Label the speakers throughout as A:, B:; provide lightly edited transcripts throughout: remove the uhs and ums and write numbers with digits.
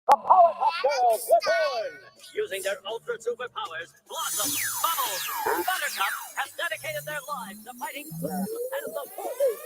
A: The Powerpuff Girls return! Using their ultra superpowers, Blossom, Bubbles, Buttercup have dedicated their lives to fighting crime and the police.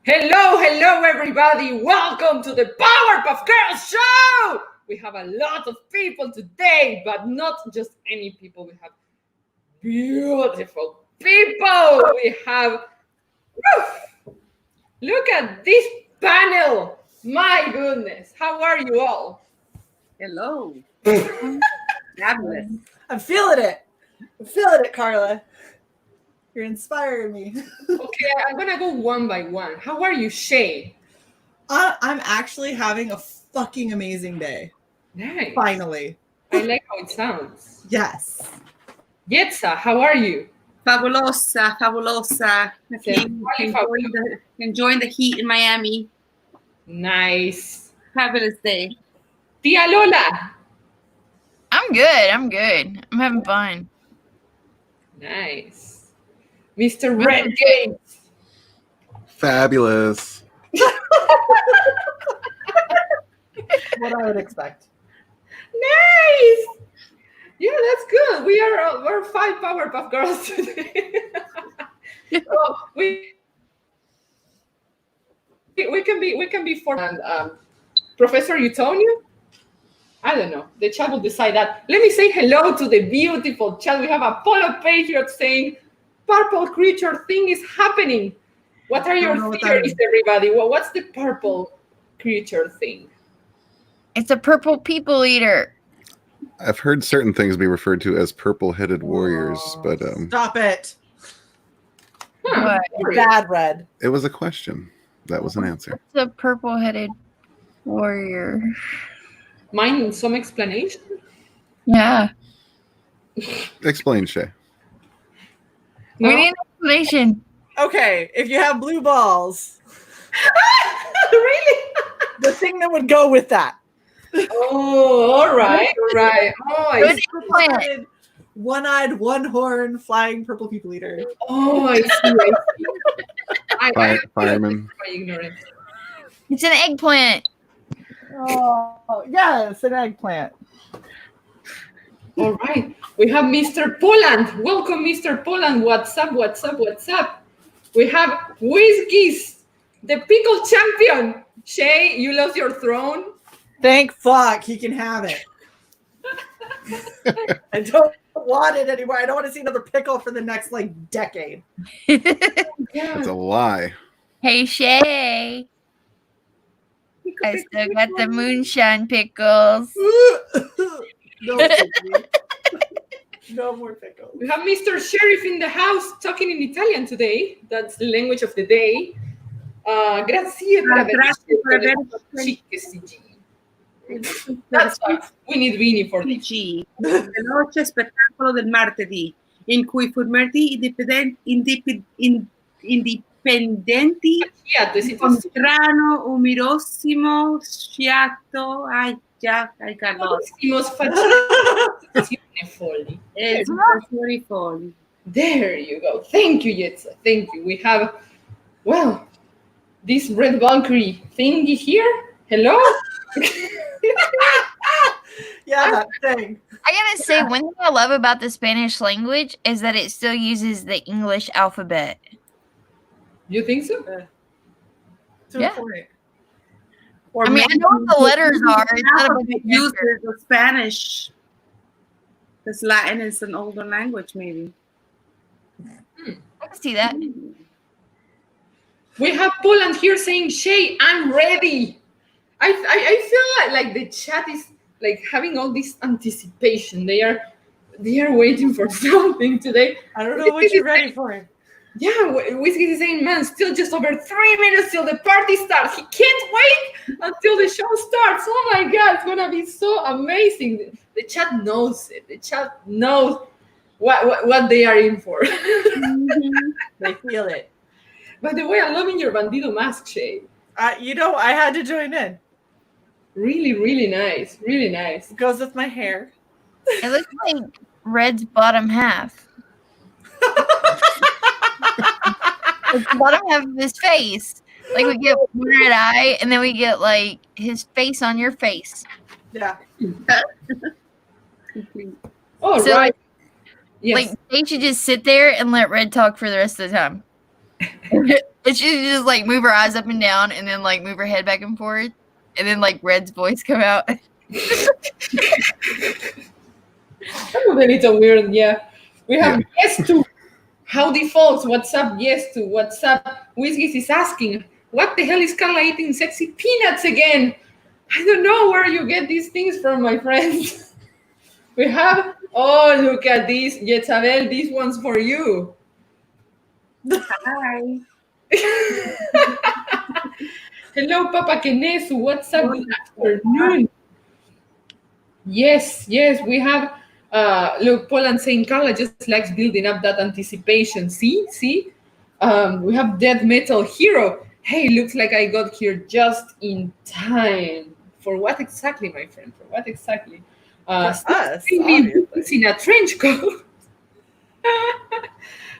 B: Hello, everybody. Welcome to the Powerpuff Girls show. We have a lot of people today, but not just any people. We have beautiful people. We have, look at this panel. My goodness. How are you all?
C: Hello. Fabulous.
D: I'm feeling it. I'm feeling it, Carla. You're inspiring me.
B: Okay, I'm going to go one by one. How are you, Shay?
D: I'm actually having a fucking amazing day.
B: Nice.
D: Finally.
B: I like how it sounds.
D: Yes.
B: Yetza, how are you?
C: Fabulosa. Enjoying the heat in Miami.
B: Nice.
C: Fabulous day.
B: Tia Lola.
E: I'm good. I'm having fun.
B: Nice. Mr. Red Gates.
F: Fabulous.
D: What I would expect.
B: Nice. Yeah, that's good. We're 5 Powerpuff Girls today. So we can be 4. And Professor Utonio. I don't know. The chat will decide that. Let me say hello to the beautiful chat. We have Apollo Patriot saying, "Purple creature thing is happening." What are your theories, everybody? Well, what's the purple creature thing?
E: It's a purple people eater.
F: I've heard certain things be referred to as purple-headed warriors, but
D: Stop it.
E: What?
D: Bad red.
F: it was a question. That was an answer.
E: It's a purple-headed warrior.
B: Mind some explanation?
E: Yeah.
F: Explain, Shay.
B: No?
E: We need an explanation.
D: Okay, if you have blue balls,
B: Really?
D: the thing that would go with that.
B: Oh, all right. Oh, I
E: Good
B: see.
E: plant.
D: One-eyed, one-horn, flying purple people eater.
B: Oh, I see.
F: Fireman.
B: My ignorance.
E: It's an eggplant.
D: Oh, yes, an eggplant.
B: All right. We have Mr. Poland. Welcome, Mr. Poland. What's up? We have Whiskies, the pickle champion. Shay, you lost your throne.
D: Thank fuck he can have it. I don't want it anymore. I don't want to see another pickle for the next decade.
F: That's a lie.
E: Hey, Shay. I still got the moonshine pickles.
D: No, pickles. No more pickles.
B: We have Mr. Sheriff in the house talking in Italian today. That's the language of the day. Grazie per aver That's why we need Vini for this.
C: PG. Veloce spettacolo del martedì, in cui fumetti indipendenti, strano, umilissimo, sciatto, Carlos.
B: Folli.
C: Espressioni folli.
B: There you go. Thank you, Yetza. Thank you. We have, well, this red Valkyrie thingy here. Hello?
D: Yeah, that thing.
E: I gotta say, one thing I love about the Spanish language is that it still uses the English alphabet.
B: You think so?
D: To
E: Yeah.
D: a point.
C: Or
E: I mean, I know what the letters are. It's not a big
C: use
E: difference.
C: the Spanish. Because Latin is an older language, maybe.
B: Okay.
E: can see that.
B: We have Poland here saying, Shay, I'm ready. I feel like the chat is like having all this anticipation. They are waiting for something today.
D: I don't know what you're ready for.
B: Yeah, Whiskey is saying, man, still just over 3 minutes till the party starts. He can't wait until the show starts. Oh my God, it's gonna be so amazing. The chat knows it. The chat knows what they are in for.
D: They feel it.
B: By the way, I'm loving your bandido mask, Shay.
D: You know, I had to join in.
B: Really, really nice. Really nice.
D: It goes with my hair.
E: It looks like Red's bottom half. It's the bottom half of his face. Like we get one red eye, and then we get like his face on your face.
D: Yeah.
B: All
E: So,
B: right. Yes.
E: Like they should just sit there and let Red talk for the rest of the time. It should just like move her eyes up and down, and then like move her head back and forth, and then like Red's voice come out.
B: Some of them it's a weird, yeah. We have yes to. Howdy folks, what's up? Yes to what's up? Whiskey is asking, what the hell is Carla eating sexy peanuts again? I don't know where you get these things from, my friends. We have, oh, look at this. Jezabel, this one's for you.
C: Hi.
B: Hello, Papa Kenesu. What's up? Good afternoon. Yes, we have, look, Poland saying Carla just likes building up that anticipation. See? We have Death Metal Hero. Hey, looks like I got here just in time. For what exactly, my friend? For what exactly?
D: us,
B: It's in a trench coat.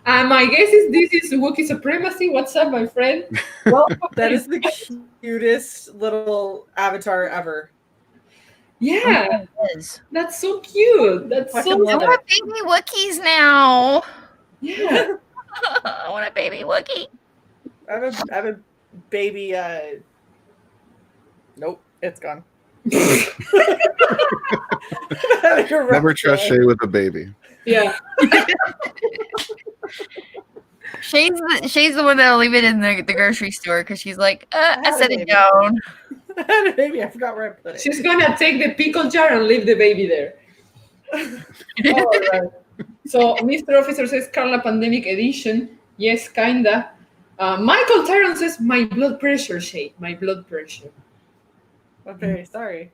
B: My guess is this is Wookiee supremacy. What's up, my friend?
D: That is the cutest little avatar ever.
B: Yeah,
E: It is.
B: that's so cute. That's
D: Fucking
B: so
D: love
E: I want baby Wookiees now.
B: yeah.
E: I want a baby Wookiee.
D: I have a baby. Nope, it's gone.
F: Never trust Shay with a baby.
B: Yeah.
E: Shay's the one that'll leave it in the grocery store because she's like, I set it
D: baby.
E: down.
D: I had a baby. I forgot where I put it.
B: She's gonna take the pickle jar and leave the baby there. All right. So Mr. Officer says Carla Pandemic Edition. Yes, kinda. Michael Tyron says my blood pressure, Shay. My blood pressure.
D: Okay, sorry.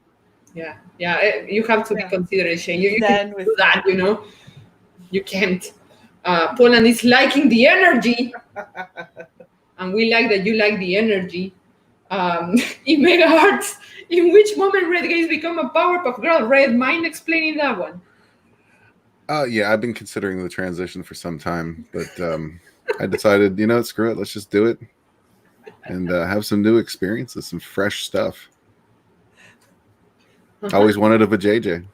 B: Yeah. You have to be considerate, Shay. You
D: Then
B: can
D: with
B: do that, you know. You can't. Poland is liking the energy, and we like that you like the energy. In Mega Hearts, in which moment Red Gaze become a Powerpuff Girl? Red, mind explaining that one?
F: Yeah, I've been considering the transition for some time, but I decided, screw it, let's just do it and have some new experiences, some fresh stuff. I always wanted a vajayjay.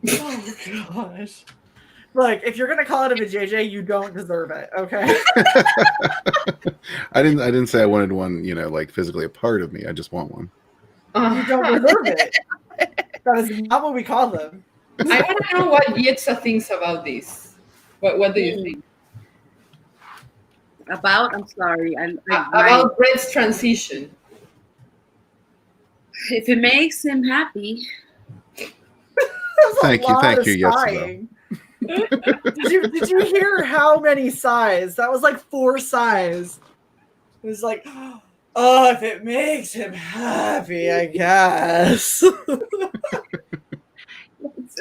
D: Oh gosh. Look, if you're gonna call it a vajayjay, you don't deserve it, okay?
F: I didn't say I wanted one, like physically a part of me. I just want one.
D: You don't deserve it. That is not what we call them.
B: I want to know what Yetza thinks about this. What do you think?
C: About? I'm sorry.
B: About Red's transition.
C: If it makes him happy.
F: Thank you, Yetza.
D: Sighing. Did you hear how many sighs? That was like 4 sighs. It was like, oh, if it makes him happy, I guess.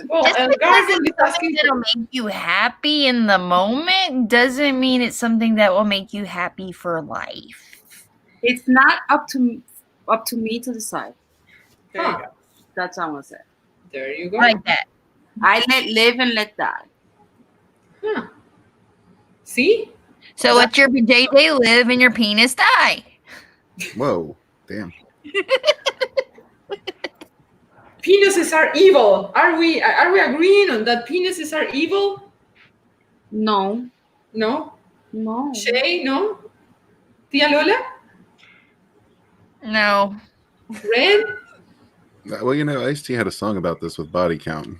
B: Well,
E: Just
B: and
E: because
B: Garden is
E: it's something
B: asking
E: that'll make you happy in the moment doesn't mean it's something that will make you happy for life.
C: It's not up to me to decide.
D: There you go.
C: That's all I'm gonna say.
B: There you go.
E: I like that.
C: I let live and let die.
B: Huh. See?
E: So let your JJ live and your penis die.
F: Whoa, damn.
B: Penises are evil. Are we agreeing on that? Penises are evil?
C: No.
B: No?
C: No.
B: Shay, no? Tia Lola?
E: No.
B: Red?
F: Well, Ice-T had a song about this with Body Count.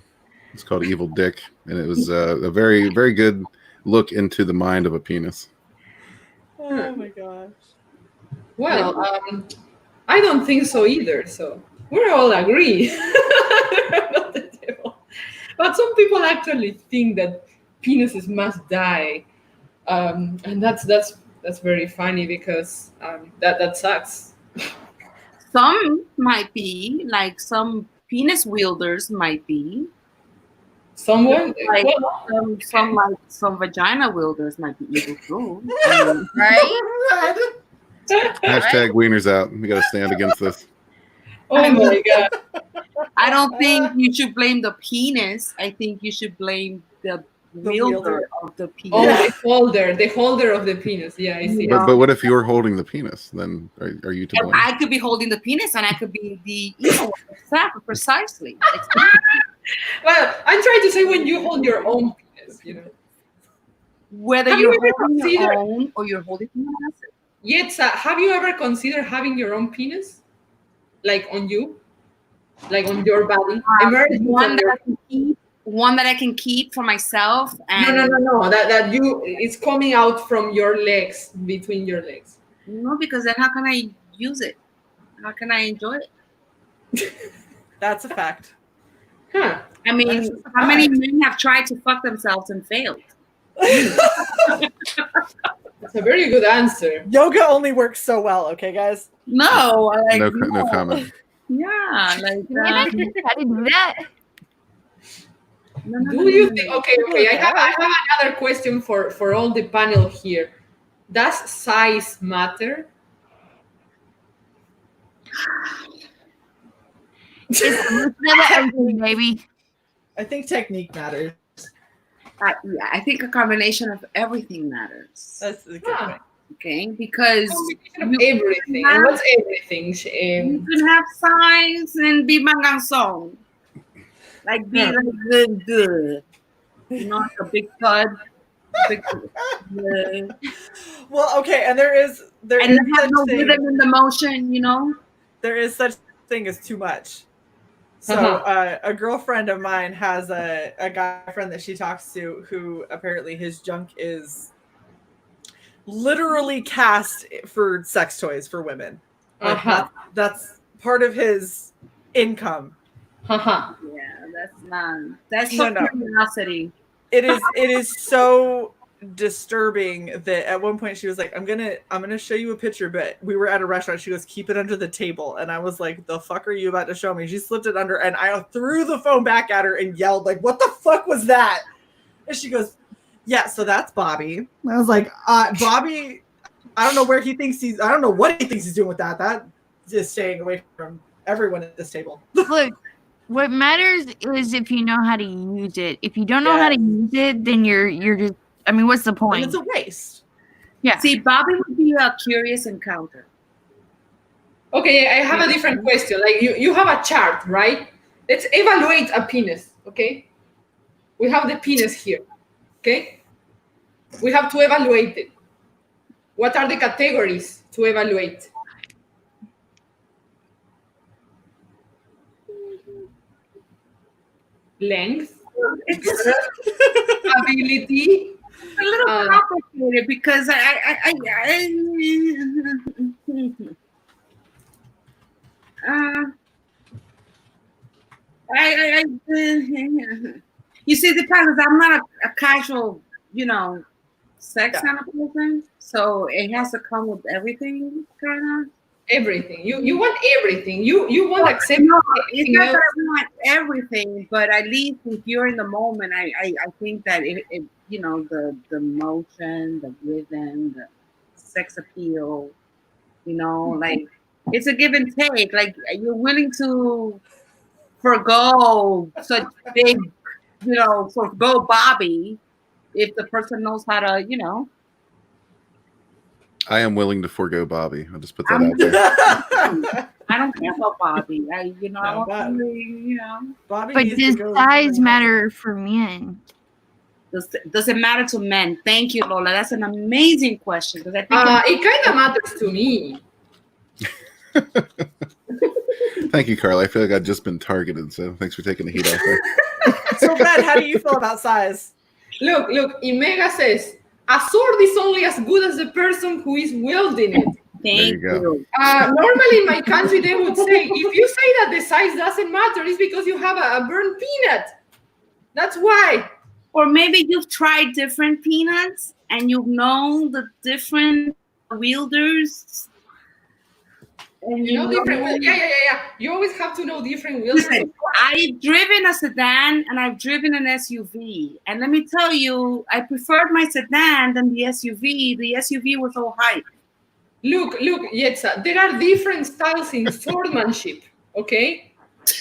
F: It's called Evil Dick, and it was a very, very good look into the mind of a penis.
D: Oh my gosh.
B: Well, I don't think so either. So we all agree. Not the devil. But some people actually think that penises must die, and that's very funny because that sucks.
C: Some might be, like some penis wielders might be.
B: Someone,
C: Like
B: well,
C: some vagina wielders might be evil too. I mean,
E: Right?
F: Hashtag wieners out. We got to stand against this.
B: oh my god.
C: I don't think you should blame the penis. I think you should blame the wielder of the penis.
B: Oh, the holder of the penis. Yeah, I see.
C: Yeah.
F: But what if you're holding the penis? Then are you to
C: And
F: blame?
C: I could be holding the penis, and I could be the evil one. Exactly, precisely.
B: Well, I'm trying to say when you hold your own penis, you know.
C: Whether
B: Have
C: you're
B: you ever
C: holding your
B: considered-
C: own or you're holding someone else's.
B: Yetsa, have you ever considered having your own penis? Like on you? Like on your body? Emerging
C: One
B: from
C: that
B: your-
C: I can keep, one that I can keep for myself. And
B: No. That you it's coming out from your legs, between your legs.
C: No, because then how can I use it? How can I enjoy it?
D: That's a fact.
B: Huh.
C: I mean,
D: That's just a
C: how many
D: fact.
C: men have tried to fuck themselves and failed?
B: That's a very good answer.
D: Yoga only works so well, okay, guys?
C: No, like,
F: No comment.
C: Yeah, like
E: How to do that?
B: Do you think okay, I have another question for all the panel here. Does size matter?
E: It's never everything, baby.
D: I think technique matters.
C: Yeah, I think a combination of everything matters.
D: That's a good
B: Yeah.
D: point.
C: Okay, because
B: Combination of
C: you
B: everything.
C: have-
B: And what's everything?
C: you can have size and be manganzón. Like be
B: Yeah.
C: like good. You know, like a big pud. Big,
D: Well, okay, and there is
C: and they have
D: such
C: no
D: thing.
C: rhythm in the motion, you know?
D: There is such thing as too much. So a girlfriend of mine has a guy friend that she talks to who apparently his junk is literally cast for sex toys for women. Like, that's part of his income.
B: Haha.
C: Yeah, that's
D: No,
C: for
D: no.
C: curiosity.
D: It is so disturbing that at one point she was like, I'm gonna show you a picture, but we were at a restaurant. She goes, keep it under the table. And I was like, the fuck are you about to show me? She slipped it under and I threw the phone back at her and yelled, like, what the fuck was that? And she goes, yeah, so that's Bobby. And I was like, Bobby, I don't know where he thinks I don't know what he thinks he's doing with that. That is staying away from everyone at this table.
E: Look, what matters is if you know how to use it. If you don't know how to use it, then you're just. I mean, what's the
D: And
E: point?
D: it's a waste.
E: Yeah.
C: See, Bobby would be a curious encounter.
B: Okay, I have a different question. Like you have a chart, right? Let's evaluate a penis, okay? We have the penis here, okay? We have to evaluate it. What are the categories to evaluate? Length, ability.
C: A little complicated because you see, the problem is I'm not a casual, sex kind of person, so it has to come with everything, kind of.
B: Everything. You want everything. You want accept
C: No, it's
B: everything
C: not that
B: else.
C: I want everything, but at least if you're in the moment, I think that it the motion, the rhythm, the sex appeal, like it's a give and take. Like you're willing to forgo such big, forgo Bobby if the person knows how to,
F: I am willing to forego Bobby. I'll just put that out there.
C: I don't care about Bobby. I
D: No,
C: want
D: but-
C: really,
D: Bobby
E: But
D: needs to
E: does
D: go
E: size matter for men?
C: Does it matter to men? Thank you, Lola. That's an amazing question because I think
B: It kind of matters to me.
F: Thank you, Carl. I feel like I've just been targeted, so thanks for taking the heat off there.
D: So Ben, how do you feel about size?
B: Look, Imega says A sword is only as good as the person who is wielding it.
C: Thank
F: you go.
C: you.
B: Normally in my country, they would say, if you say that the size doesn't matter, it's because you have a burnt peanut. That's why.
C: Or maybe you've tried different peanuts and you've known the different wielders. And
B: You know different wheels. Yeah. You always have to know different wheels.
C: Listen, I've driven a sedan and I've driven an SUV. And let me tell you, I preferred my sedan than the SUV. The SUV was so high.
B: Look, Yetza, there are different styles in swordmanship, okay?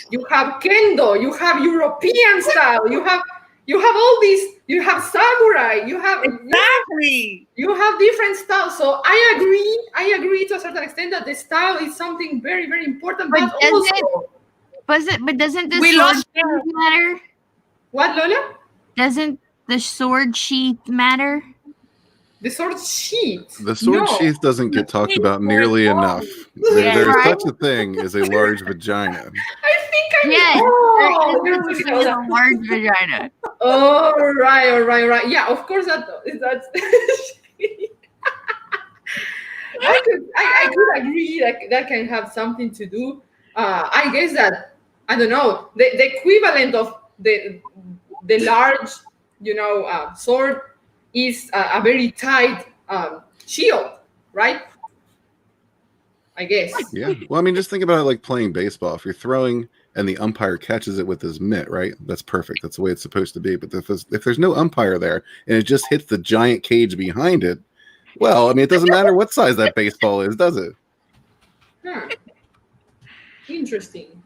B: You have kendo, you have European style, you have all these, you have samurai, you have
C: Exactly.
B: you have different styles. So I agree to a certain extent that the style is something very, very important. But
E: doesn't the
C: We
E: sword
C: lost
E: sheath matter?
B: what, Lola?
E: Doesn't the sword sheath matter?
B: The sword sheath.
F: The sword
B: No.
F: sheath doesn't get talked about nearly enough. There's such a thing as a large vagina.
B: I think I
E: Yes,
B: oh,
E: there
B: there's
E: is
B: a-
E: a large vagina.
B: all right. Yeah, of course that's I could agree that can have something to do. I guess that I don't know the equivalent of the large, sword is a very tight shield, right? I guess.
F: Yeah. Well, I mean, just think about it like playing baseball. If you're throwing and the umpire catches it with his mitt, right? That's perfect. That's the way it's supposed to be. But if there's no umpire there and it just hits the giant cage behind it, well, I mean, it doesn't matter what size that baseball is, does it?
B: Interesting.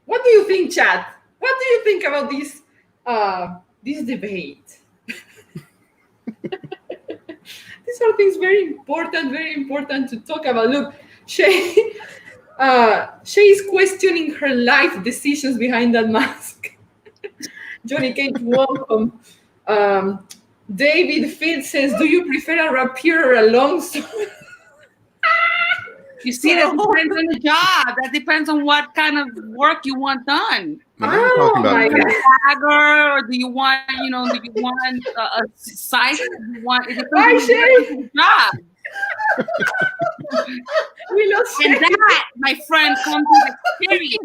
B: What do you think, Chad? What do you think about this debate? These are things very important to talk about. Look, Shay is questioning her life decisions behind that mask. Johnny Cage, welcome. David Field says, do you prefer a rapier or a longsword?
C: You see, that depends on the job. That depends on what kind of work you want done.
F: Now you're talking about
B: my
F: it.
B: God.
C: Dagger, or do you want a size? It depends
B: Bye,
C: on the job.
B: We lost
C: And
B: Shay.
C: that, my friend, comes with experience.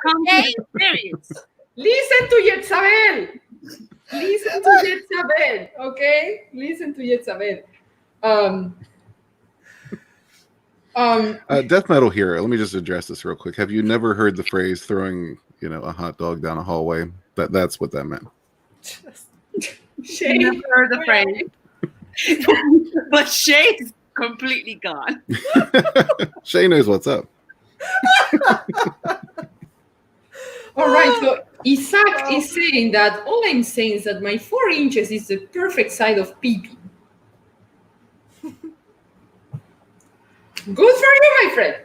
C: Comes with experience.
B: Listen to Yetzabel. Listen to Yetzabel, okay? Listen to Yetzabel.
F: Death Metal Hero. Let me just address this real quick. Have you never heard the phrase throwing, a hot dog down a hallway? That's what that meant.
B: Shay,
C: Never heard the phrase. But Shay's completely gone.
F: Shay knows what's up.
B: all right, so Isaac is saying that all I'm saying is that my 4 inches is the perfect size of pee-pee. Good for you, my friend.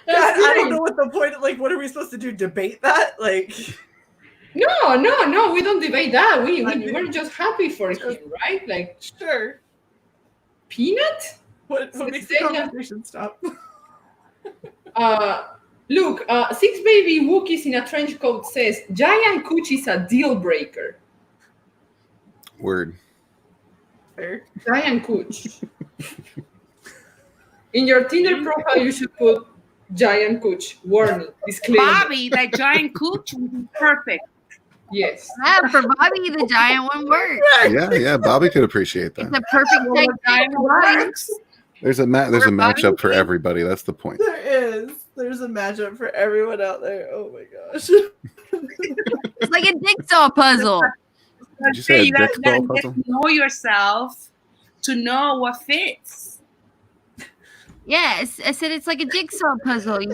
D: I don't know what the point. Like, what are we supposed to do? Debate that? Like,
B: No, we don't debate that. We're just happy for him, right? Like,
D: sure.
B: peanut?
D: What makes the conversation stop?
B: Look, 6 baby Wookiees in a trench coat says giant cooch is a deal breaker.
F: Word.
D: Fair.
B: Giant cooch. In your Tinder profile, you should put giant cooch. Warning. Disclaimer.
C: Bobby, that giant cooch would be perfect.
B: Yes.
E: For Bobby, the giant one works.
F: Yeah. Bobby could appreciate
E: It's
F: that.
E: a perfect
C: Well,
E: type
C: giant
E: of Bobby.
C: works.
F: There's a matchup for everybody. That's the point.
D: There is. There's a matchup for everyone out there. Oh my gosh.
E: It's like a jigsaw puzzle.
F: Did you say a
C: You gotta
F: jigsaw
C: get
F: puzzle?
C: to know yourself to know what fits.
E: Yes, I said it's like a jigsaw puzzle. You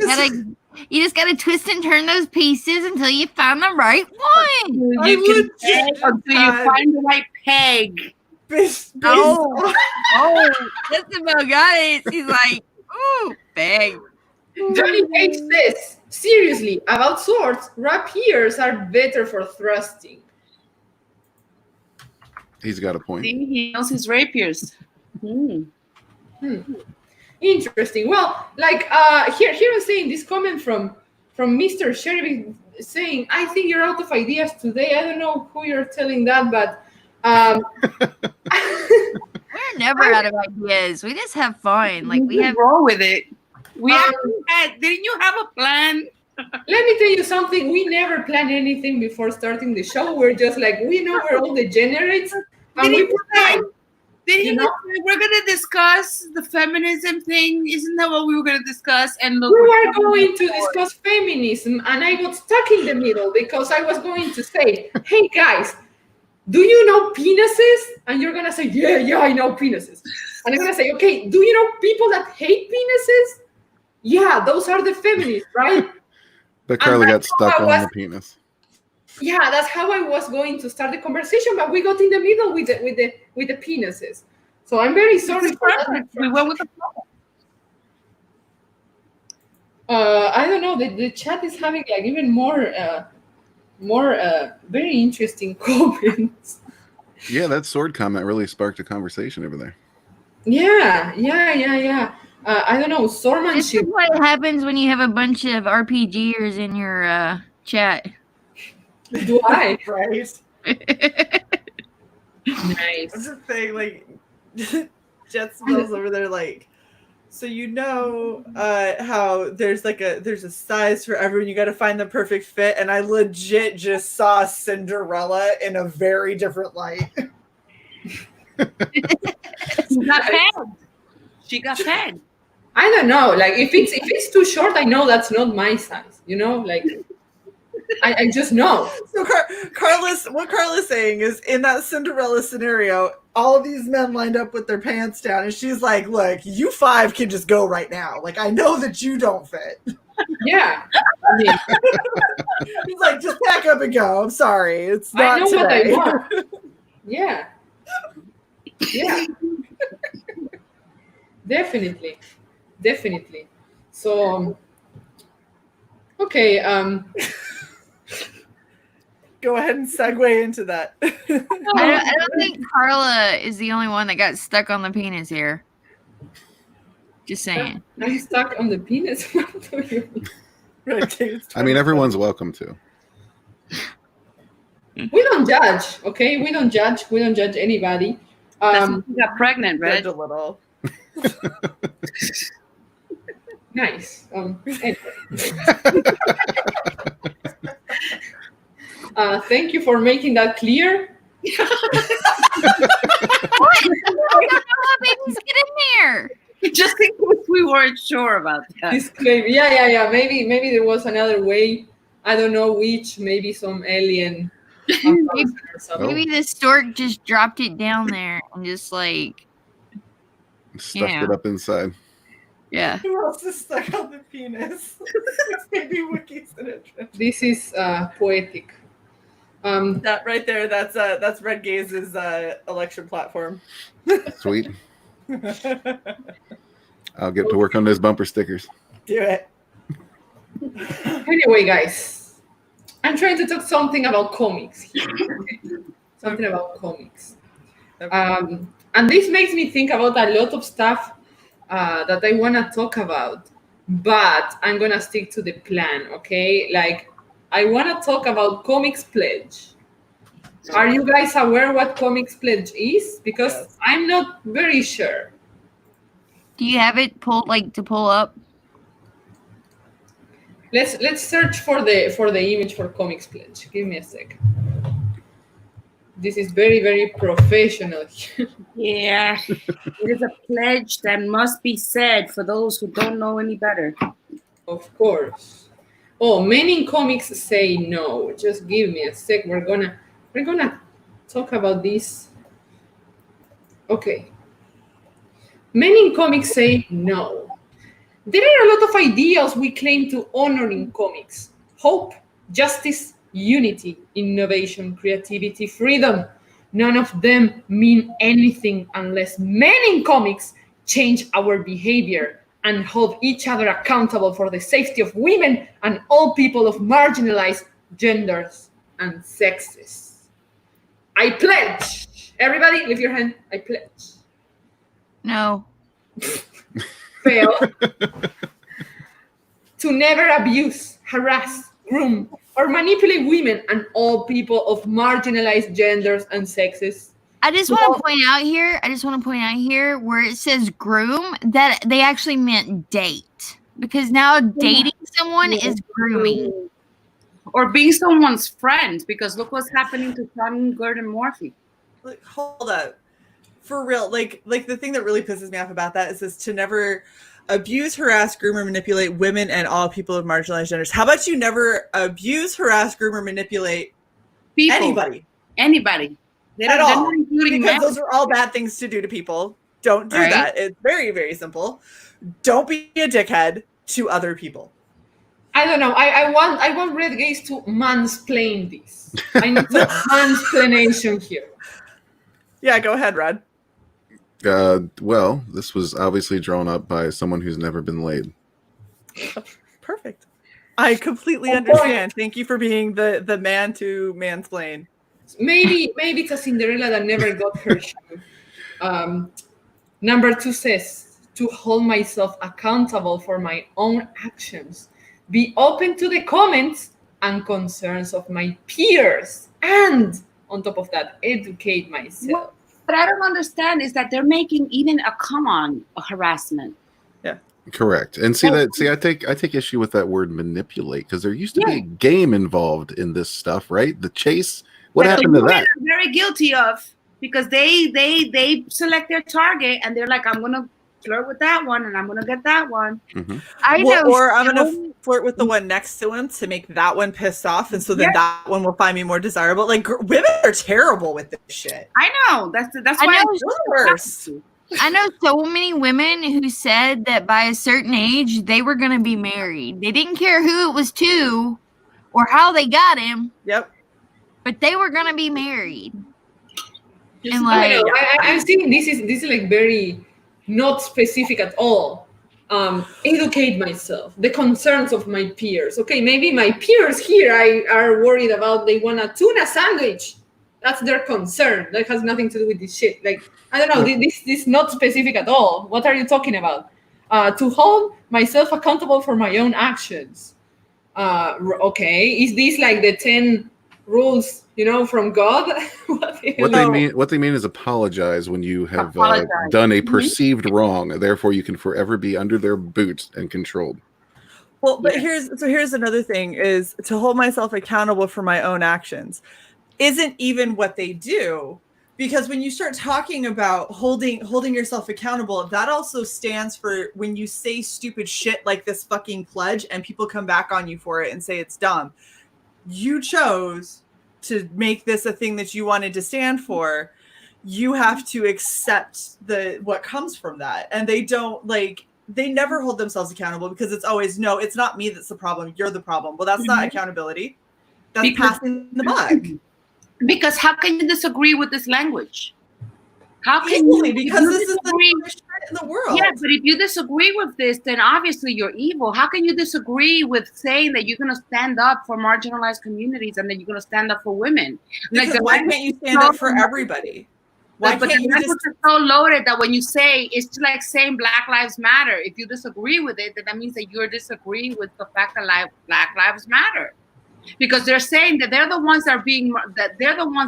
E: just gotta twist and turn those pieces until you find the right one.
D: I
C: You can
D: legit
C: peg until you
D: had-
C: find the right peg.
E: Oh, that's about got it. She's like, ooh, bang.
B: Johnny Cage says, seriously, about swords, rapiers are better for thrusting.
F: He's got a point.
C: See, he knows his rapiers.
B: Interesting. Well, like here I'm saying this comment from Mr. Sheriff saying, I think you're out of ideas today. I don't know who you're telling that, but um,
E: We're never out of ideas. We just have fun. Like we
C: just
E: have.
C: roll with it. We
B: Um,
C: actually had. Didn't you have a plan?
B: let me tell you something. We never plan anything before starting the show. We're just like, we know we're all degenerates, and
C: Did
B: we
C: he
B: plan.
C: say? Did he
B: You know?
C: say we're gonna discuss the feminism thing? Isn't that what we were gonna discuss? And look,
B: We
C: we're
B: were going to discuss feminism, and I got stuck in the middle because I was going to say, hey guys, do you know penises? And you're gonna say, yeah, I know penises. And I'm gonna say, okay, do you know people that hate penises? Yeah, those are the feminists, right?
F: But Carla got
B: that's how
F: stuck
B: I
F: on
B: was-
F: the penis.
B: Yeah, that's how I was going to start the conversation, but we got in the middle with the penises. So I'm very sorry for that.
C: we went with the flow.
B: I don't know. The chat is having like even more very interesting comments.
F: Yeah, that sword comment really sparked a conversation over there.
B: Yeah. I don't know.
E: This is
B: Swordmanship.
E: what happens when you have a bunch of RPGers in your chat.
B: Do I?
D: Right.
B: Nice.
D: That's the thing, like Jet smells over there like, so you know how there's a size for everyone, you gotta find the perfect fit, and I legit just saw Cinderella in a very different light.
C: She got pegged. She got pegged.
B: I don't know. Like if it's too short, I know that's not my size. You know, like I just know.
D: So what Carla's saying is, in that Cinderella scenario, all of these men lined up with their pants down, and she's like, look, you 5 can just go right now. Like, I know that you don't fit.
B: Yeah. I mean,
D: He's like, just pack up and go. I'm sorry. It's
B: I
D: not
B: know what I
D: today.
B: want. Yeah. Yeah. Definitely. So okay,
D: Go ahead and segue into that.
E: I don't think Carla is the only one that got stuck on the penis here. Just saying.
B: I'm stuck on the penis. What do you mean?
D: Right,
F: I mean, everyone's welcome to.
B: We don't judge, okay? We don't judge anybody.
C: That's when she got pregnant,
D: judge
C: Red.
D: a little.
B: Nice. Anyway. Thank you for making that clear.
E: What? I don't know how babies get in there.
C: Just in case we weren't sure about that.
B: Disclaimer. Yeah. Maybe there was another way. I don't know which. Maybe some alien. Or something.
E: Maybe the stork just dropped it down there and just like,
F: Stuffed
E: Yeah.
F: it up inside.
E: yeah.
D: Who else is stuck on the penis? Maybe Wiki's in it.
B: This is poetic.
D: That right there, that's Red Gaze's election platform.
F: Sweet. I'll get to work on those bumper stickers.
D: Do it.
B: Anyway, guys, I'm trying to talk something about comics here. Okay? Something about comics. And this makes me think about a lot of stuff that I want to talk about, but I'm going to stick to the plan, okay? Like, I want to talk about Comics Pledge. Are you guys aware what Comics Pledge is? Because
D: Yes.
B: I'm not very sure.
E: Do you have it pull up?
B: Let's search for the image for Comics Pledge. Give me a sec. This is very, very professional.
C: Yeah. It is a pledge that must be said for those who don't know any better.
B: Of course. Oh, men in comics say no. Just give me a sec. We're gonna talk about this. Okay. Men in comics say no. There are a lot of ideals we claim to honor in comics: hope, justice, unity, innovation, creativity, freedom. None of them mean anything unless men in comics change our behavior and hold each other accountable for the safety of women and all people of marginalized genders and sexes. I pledge. Everybody, lift your hand. I pledge.
E: No.
B: Fail. To never abuse, harass, groom, or manipulate women and all people of marginalized genders and sexes.
E: I just want to point out here. Where it says groom, that they actually meant date, because now dating someone is grooming.
C: Or being someone's friend, because look what's happening to Sean Gordon Murphy.
D: Like, hold up. For real, like the thing that really pisses me off about that is to never abuse, harass, groom, or manipulate women and all people of marginalized genders. How about you never abuse, harass, groom, or manipulate
C: People. Anybody.
D: At all.
C: Because
D: Because those are all bad things to do to people. Don't do that. It's very, very simple. Don't be a dickhead to other people.
B: I don't know. I want red gays to mansplain this. I need some mansplaination here.
D: Yeah, go ahead, Rod.
F: Well, this was obviously drawn up by someone who's never been laid.
D: Perfect. I completely understand. Thank you for being the man to mansplain.
B: Maybe it's a Cinderella that never got her shoe. Number 2 says to hold myself accountable for my own actions, be open to the comments and concerns of my peers, and on top of that, educate myself.
C: What I don't understand is that they're making even a harassment.
D: Yeah.
F: Correct. And I take issue with that word manipulate, because there used to be a game involved in this stuff, right? The chase. What happened to that?
C: Very guilty of, because they select their target and they're like, I'm gonna flirt with that one and I'm gonna get that one.
F: Mm-hmm.
E: I know.
D: Or I'm gonna flirt with the one next to him to make that one pissed off, and so then that one will find me more desirable. Like, women are terrible with this shit.
C: I know. That's why
E: know.
C: it's the worst.
E: I know so many women who said that by a certain age they were going to be married. They didn't care who it was to or how they got him.
D: Yep.
E: But they were going to be married.
B: And like, I'm seeing this is like very not specific at all. Educate myself, the concerns of my peers. Okay, maybe my peers here are worried about they want a tuna sandwich. That's their concern. That has nothing to do with this shit. Like, I don't know, this is not specific at all. What are you talking about? To hold myself accountable for my own actions. Okay, is this like the 10 rules, from God?
F: What they mean is apologize when you have done a perceived wrong. Therefore, you can forever be under their boots and controlled.
D: Well, but here's another thing: is to hold myself accountable for my own actions. Isn't even what they do, because when you start talking about holding yourself accountable, that also stands for when you say stupid shit like this fucking pledge and people come back on you for it and say it's dumb. You chose to make this a thing that you wanted to stand for. You have to accept what comes from that. And they never hold themselves accountable, because it's always, no, it's not me that's the problem, you're the problem. Well, that's not accountability. That's passing the buck.
C: Because how can you disagree with this language? How can you?
D: Because this is the worst shit in the world.
C: Yeah, but if you disagree with this, then obviously you're evil. How can you disagree with saying that you're going to stand up for marginalized communities and that you're going to stand up for women?
D: Because why can't you stand up for everybody? Why
C: but
D: can't
C: the language is so loaded that when you say, it's like saying Black Lives Matter. If you disagree with it, then that means that you're disagreeing with the fact that Black Lives Matter. Because they're saying that they're the ones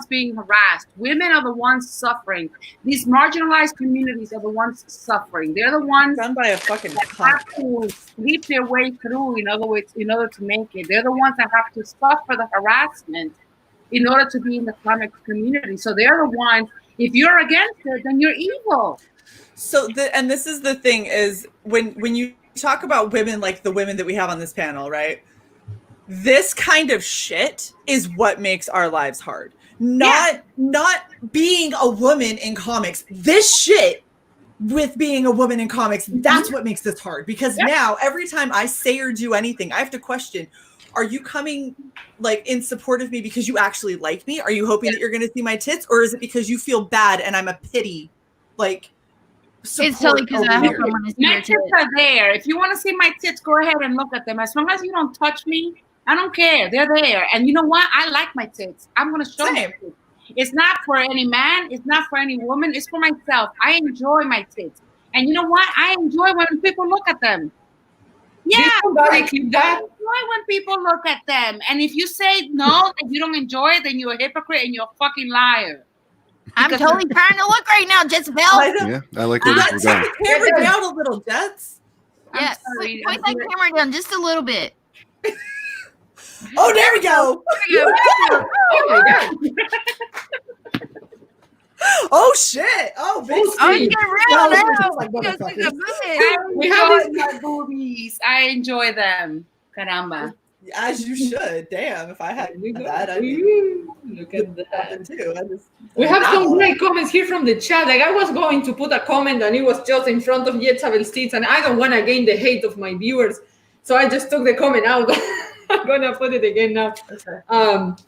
C: being harassed. Women are the ones suffering. These marginalized communities are the ones suffering. They're the ones
D: done by a fucking
C: that have to sleep their way through in order to make it. They're the ones that have to suffer the harassment in order to be in the comics community. So they're the ones. If you're against it, then you're evil.
D: So and this is the thing, is when you talk about women, like the women that we have on this panel, right? This kind of shit is what makes our lives hard. Not being a woman in comics. This shit with being a woman in comics, that's what makes this hard. Because now every time I say or do anything, I have to question, are you coming like in support of me because you actually like me? Are you hoping that you're going to see my tits? Or is it because you feel bad and I'm a pity? Like,
E: it's totally because I hope someone is
C: my tits are there. If you want to see my tits, go ahead and look at them. As long as you don't touch me, I don't care. They're there. And you know what? I like my tits. I'm going to show you. It's not for any man. It's not for any woman. It's for myself. I enjoy my tits. And you know what? I enjoy when people look at them. Yeah,
B: Did somebody
C: but
B: clip that?
C: I enjoy when people look at them. And if you say no, if you don't enjoy it, then you're a hypocrite and you're a fucking liar.
E: I'm
C: Because-
E: totally trying to look right now, Jezebel.
D: I know.
F: Yeah, I like where this
D: Turn
F: is going.
D: the camera down a little, Jets.
C: I'm
E: Yeah,
C: sorry,
E: point
C: I'm
E: that camera down just a little bit.
D: Oh, there we go.
B: Oh my god.
D: Oh shit. Oh, big
B: Oh,
E: Oh,
D: screen.
E: you get
D: Y'all
E: real
D: look
E: now.
D: just like
E: You guys
D: motherfuckers.
E: look a booty.
C: I
B: We have
C: enjoy my boobies. I enjoy them. Caramba.
D: As you should. Damn, if I had
B: We go.
D: that, I'd be
B: Ooh, look at that.
D: popping too.
B: We have some
D: Wow.
B: great comments here from the chat. Like I was going to put a comment and it was just in front of Jezebel's tits, and I don't want to gain the hate of my viewers, so I just took the comment out. I'm gonna put it again now.
D: Okay.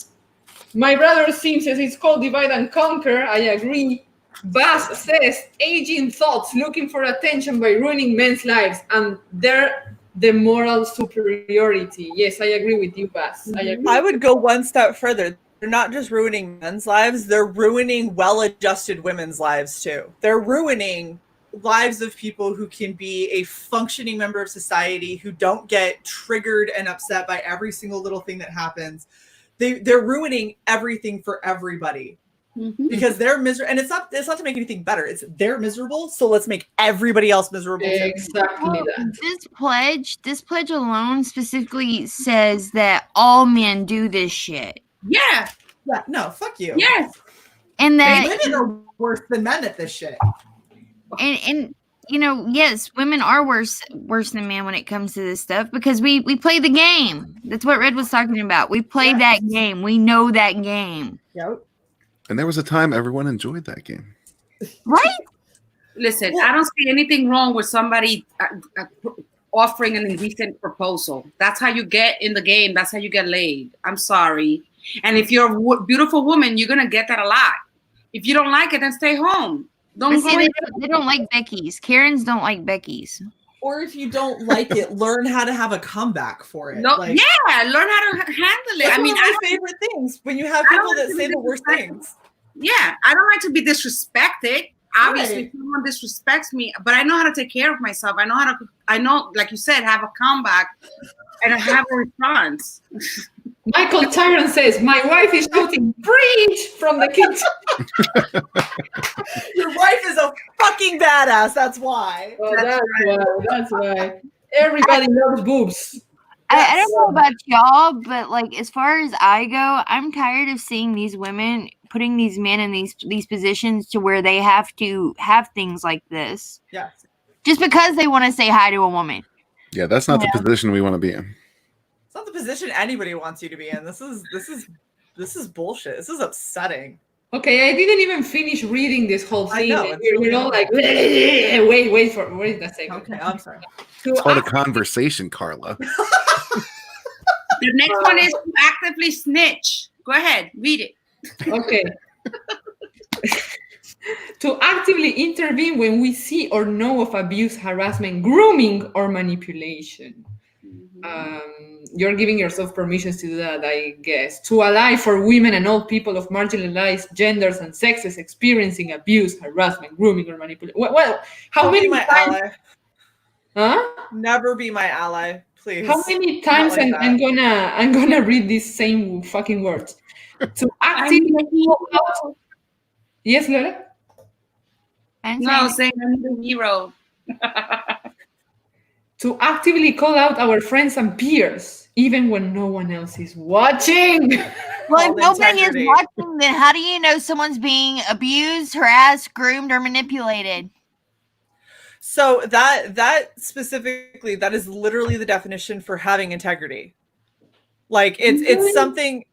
B: My brother Sim says it's called divide and conquer. I agree. Bass says aging thoughts, looking for attention by ruining men's lives, and they're the moral superiority. Yes, I agree with you, Bass. I agree.
D: I would go one step further. They're not just ruining men's lives, they're ruining well-adjusted women's lives too. They're ruining lives of people who can be a functioning member of society, who don't get triggered and upset by every single little thing that happens. They're ruining everything for everybody because they're miserable. And it's not to make anything better. It's they're miserable, so let's make everybody else miserable too.
B: Exactly that.
E: This pledge alone specifically says that all men do this shit.
C: Yeah.
D: Yeah, no, fuck you.
C: Yes.
E: And that
D: Women are worse than men at this shit.
E: and you know, yes, women are worse than men when it comes to this stuff because we play the game. That's what Red was talking about. We play that game. We know that game.
D: Yep.
F: And there was a time everyone enjoyed that game.
E: Right?
C: Listen, I don't see anything wrong with somebody offering an indecent proposal. That's how you get in the game. That's how you get laid. I'm sorry. And if you're a beautiful woman, you're going to get that a lot. If you don't like it, then stay home. Don't
E: See, they don't like Becky's. Karens don't like Becky's.
D: Or if you don't like it, learn how to have a comeback for it.
C: No,
D: Like,
C: yeah, learn how to handle it.
D: that's
C: I mean,
D: one of my favorite things when you have
C: I don't
D: people that
C: like to
D: say
C: be
D: the worst things.
C: yeah, I don't like to be disrespected. Obviously,
D: Right.
C: if someone disrespects me, but I know how to take care of myself. I know, like you said, have a comeback and have a response.
B: Michael Tyron says, my wife is shouting, preach from the kitchen.
D: Your wife is a fucking badass. That's why.
B: Oh, that's why. Everybody loves boobs.
E: I don't know about y'all, but like as far as I go, I'm tired of seeing these women putting these men in these positions to where they have to have things like this.
D: Yeah.
E: Just because they want to say hi to a woman.
F: Yeah, that's not the position we want to be in.
D: It's not the position anybody wants you to be in. This is bullshit. This is upsetting.
B: Okay, I didn't even finish reading this whole
D: I
B: thing.
D: know,
B: and
D: it's
B: we're
D: really
B: all like, wait a second.
D: Okay, I'm sorry.
F: It's called a conversation, Carla.
C: The next one is to actively snitch. Go ahead, read it.
B: Okay. To actively intervene when we see or know of abuse, harassment, grooming, or manipulation. You're giving yourself permissions to do that, I guess. To ally for women and all people of marginalized genders and sexes experiencing abuse, harassment, grooming, or manipulation. Well, how
D: Don't
B: many
D: be my
B: times?
D: ally.
B: Huh?
D: Never be my ally, please.
B: How many times
D: Not like
B: I'm gonna read these same fucking words? To actively call out. Yes, Lola?
C: No, saying I'm the hero.
B: To actively call out our friends and peers, even when no one else is watching.
E: Well, if
D: Called
E: nobody is
D: integrity.
E: watching, then how do you know someone's being abused, harassed, groomed, or manipulated?
D: So that specifically, that is literally the definition for having integrity. Like it's something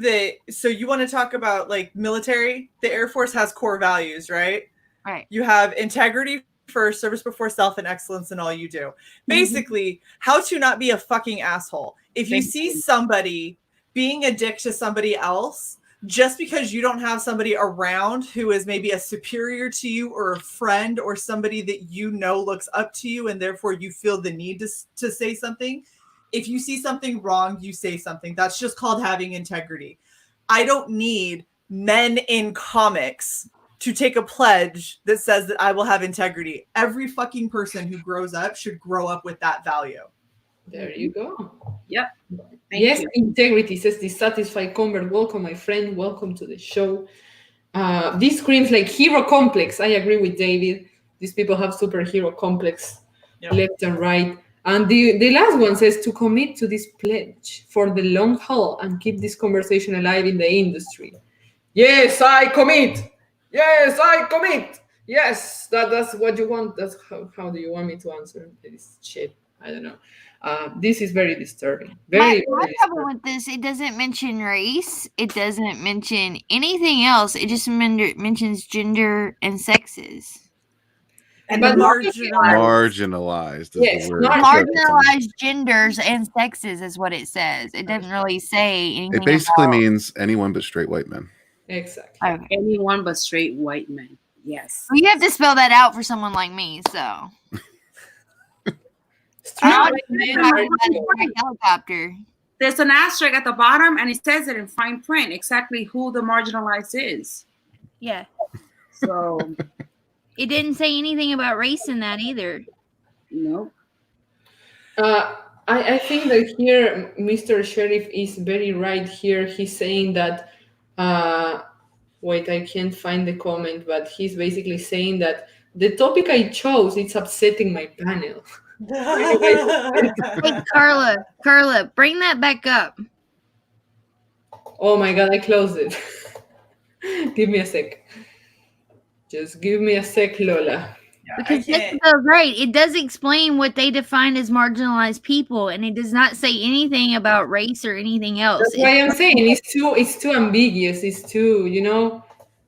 D: that, so you want to talk about like military, the Air Force has core values, right?
E: Right.
D: You have integrity first, service before self, and excellence in all you do. Basically, how to not be a fucking asshole. If you see somebody being a dick to somebody else, just because you don't have somebody around who is maybe a superior to you or a friend or somebody that you know looks up to you and therefore you feel the need to say something, if you see something wrong, you say something. That's just called having integrity. I don't need men in comics to take a pledge that says that I will have integrity. Every fucking person who grows up should grow up with that value.
B: There you go.
C: Yep. Thank
B: Yes,
C: you.
B: integrity says dissatisfied convert. Welcome, my friend. Welcome to the show. This screams like hero complex. I agree with David. These people have superhero complex
D: Yep.
B: left and right. And the last one says to commit to this pledge for the long haul and keep this conversation alive in the industry. Yes, I commit. Yes, I commit. Yes, that's what you want. That's how do you want me to answer this shit? I don't know. This is very disturbing.
E: My
B: Very, very
E: trouble
B: disturbing.
E: with this, it doesn't mention race. It doesn't mention anything else. It just mentions gender and sexes.
C: And
B: But
C: the
F: Marginalized is
B: yes,
F: the word.
B: not
E: Marginalized genders and sexes is what it says. It doesn't really say anything
F: It basically
E: about.
F: means anyone but straight white men.
B: exactly.
E: Okay.
C: anyone but straight white men. Yes.
E: Well, you have to spell that out for someone like me, so.
B: Straight
E: I
B: white men
E: don't
B: are
E: have a helicopter.
C: There's an asterisk at the bottom, and it says it in fine print exactly who the marginalized is.
E: Yeah.
C: So,
E: It didn't say anything about race in that either.
C: nope.
B: I think that here Mr. Sheriff is very right here. He's saying that wait, I can't find the comment, but he's basically saying that the topic I chose it's upsetting my panel.
E: Hey, Carla, bring that back up.
B: Oh my god, I closed it. Give me a sec. Just give me a sec, Lola.
E: Because Jessica's right. It does explain what they define as marginalized people, and it does not say anything about race or anything else.
B: That's why I'm saying it's too ambiguous. It's too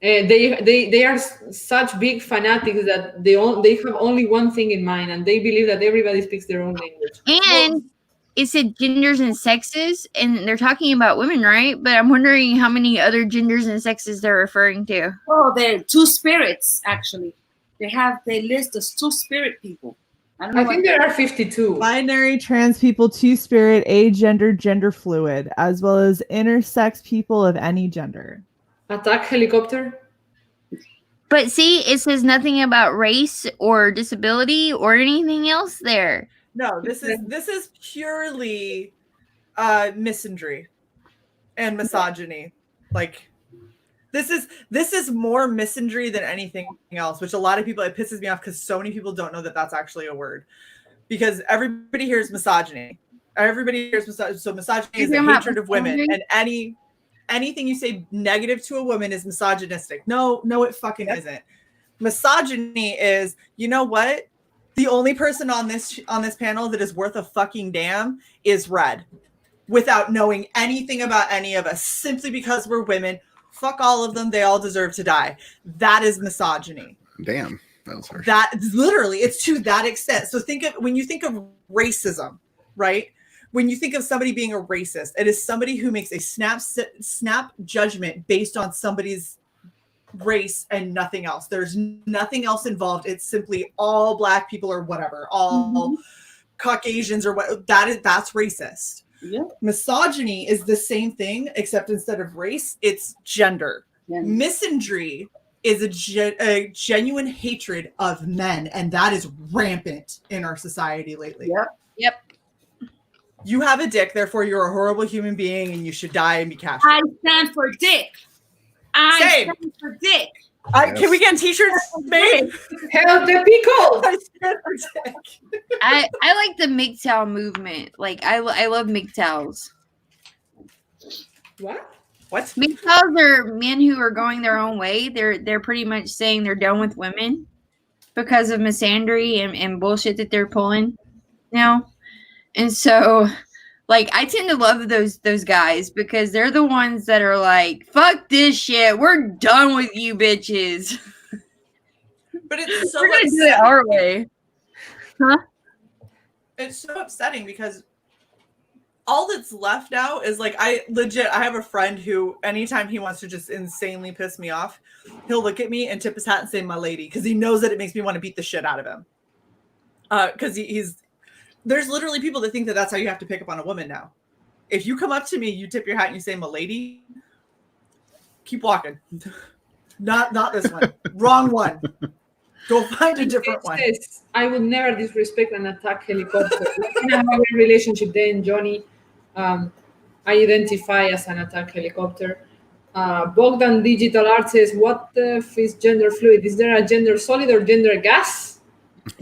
B: they are such big fanatics that they have only one thing in mind, and they believe that everybody speaks their own language.
E: And it said genders and sexes, and they're talking about women, right? But I'm wondering how many other genders and sexes they're referring to.
C: Oh, they're two spirits, actually. They list as two spirit people. I don't know.
B: I think there are 52.
D: Binary, trans people, two-spirit, agender, gender fluid, as well as intersex people of any gender.
B: Attack helicopter.
E: But see, it says nothing about race or disability or anything else there.
D: No, this is purely misandry and misogyny. Like this is more misandry than anything else, which a lot of people, it pisses me off because so many people don't know that that's actually a word, because everybody hears misogyny. Everybody hears misogyny. So misogyny is the hatred of women, and anything you say negative to a woman is misogynistic. No, it fucking isn't. Misogyny is, you know what? The only person on this panel that is worth a fucking damn is Red, without knowing anything about any of us, simply because we're women. Fuck all of them. They all deserve to die. That is misogyny.
F: Damn, that was harsh.
D: That literally, it's to that extent. So when you think of racism, right? When you think of somebody being a racist, it is somebody who makes a snap judgment based on somebody's race and nothing else. There's nothing else involved. It's simply all black people or whatever, all Caucasians or what. That's racist.
C: Yeah.
D: Misogyny is the same thing, except instead of race, it's gender.
C: Yeah.
D: Misandry is a genuine hatred of men, and that is rampant in our society lately.
E: Yep.
D: You have a dick, therefore you're a horrible human being, and you should die and be castrated.
C: I stand for dick. I stand for dick.
D: Can we get t-shirts made?
B: Help the pickle.
D: I stand for dick.
E: I like the MGTOW movement. Like I love MGTOWs.
B: What?
E: MGTOWs are men who are going their own way. They're pretty much saying they're done with women because of misandry and bullshit that they're pulling now. And so, like, I tend to love those guys because they're the ones that are like, fuck this shit. We're done with you bitches.
D: But it's so
E: We're gonna do it our way. Huh?
D: It's so upsetting because all that's left now is like, I have a friend who anytime he wants to just insanely piss me off, he'll look at me and tip his hat and say my lady, because he knows that it makes me want to beat the shit out of him. Because there's literally people that think that that's how you have to pick up on a woman now. If you come up to me, you tip your hat and you say my lady, keep walking. Not this one. Wrong one. Go find a different one.
B: Says, I would never disrespect an attack helicopter. We can have a relationship then, Johnny. I identify as an attack helicopter. Bogdan Digital Art says, what is gender fluid? Is there a gender solid or gender gas?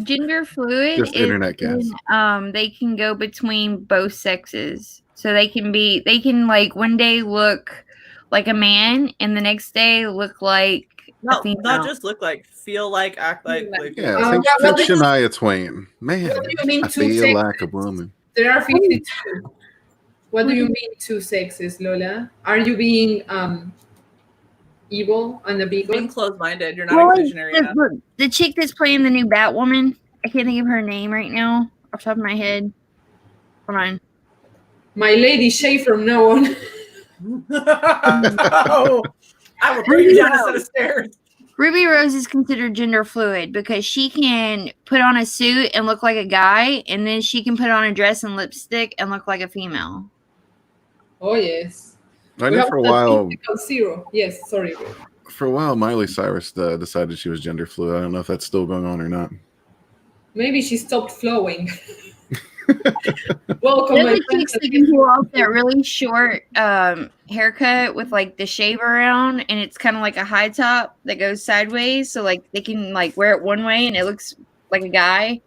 E: Gender fluid
F: Just
E: is
F: internet gas.
E: when, they can go between both sexes. So they can like one day look like a man and the next day look like a female.
D: Not just look like, feel like, act like.
F: Yeah,
B: Uh,
F: think
B: what is-
F: Shania Twain. Man,
B: What do you mean
F: I
B: two
F: feel
B: sexes?
F: like a woman.
B: There are 52. What do you mean two sexes, Lola? Are you being evil and a
D: Being
B: bigot?
D: closed-minded. You're not
E: Well,
D: inclusionary enough.
E: the chick that's playing the new Batwoman, I can't think of her name right now off the top of my head. Hold on.
B: My lady Shay from now on.
D: Oh, I will bring you down a set of stairs.
E: Ruby Rose is considered gender fluid because she can put on a suit and look like a guy, and then she can put on a dress and lipstick and look like a female.
B: Oh, yes.
F: I
B: We
F: know
B: have
F: for a while.
B: statistical zero. Yes, sorry. Ruth.
F: For a while, Miley Cyrus decided she was gender fluid. I don't know if that's still going on or not.
B: Maybe she stopped flowing. Welcome,
E: Those
B: my
E: are chicks
B: friends.
E: that can pull off that really short haircut with like the shave around, and it's kind of like a high top that goes sideways. So like they can like wear it one way and it looks like a guy.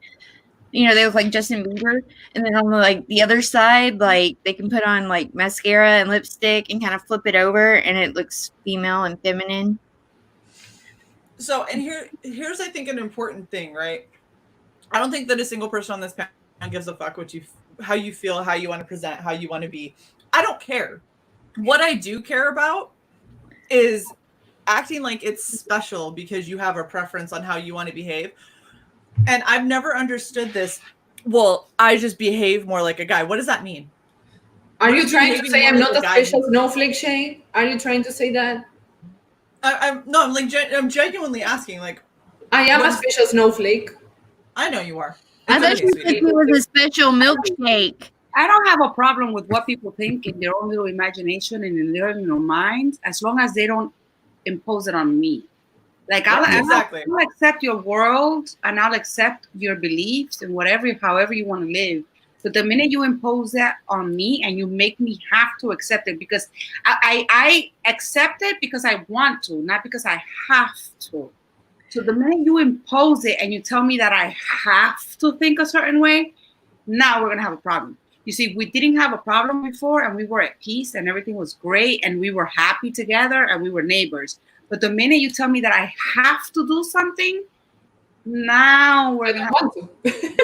E: You know, they look like Justin Bieber. And then on the other side, like they can put on like mascara and lipstick and kind of flip it over, and it looks female and feminine.
D: So, and here's I think an important thing, right? I don't think that a single person on this panel gives a fuck how you feel, how you want to present, how you want to be. I don't care. What I do care about is acting like it's special because you have a preference on how you want to behave. And I've never understood this. Well, I just behave more like a guy. What does that mean?
B: Are you trying to say I'm not a
D: guy
B: special snowflake, Shay? Are you trying to say that?
D: I'm genuinely asking. Like,
B: I am a special snowflake.
D: I know you are.
E: I thought
D: Okay,
E: you
D: sweetie.
E: said it was a special milkshake.
C: I don't have a problem with what people think in their own little imagination and in their little minds, as long as they don't impose it on me. Like
D: Exactly.
C: I'll accept your world and I'll accept your beliefs and however you want to live. But the minute you impose that on me and you make me have to accept it, because I accept it because I want to, not because I have to. So the minute you impose it and you tell me that I have to think a certain way, now we're going to have a problem. You see, we didn't have a problem before and we were at peace and everything was great and we were happy together and we were neighbors. But the minute you tell me that I have to do something, now we're going to have
B: to.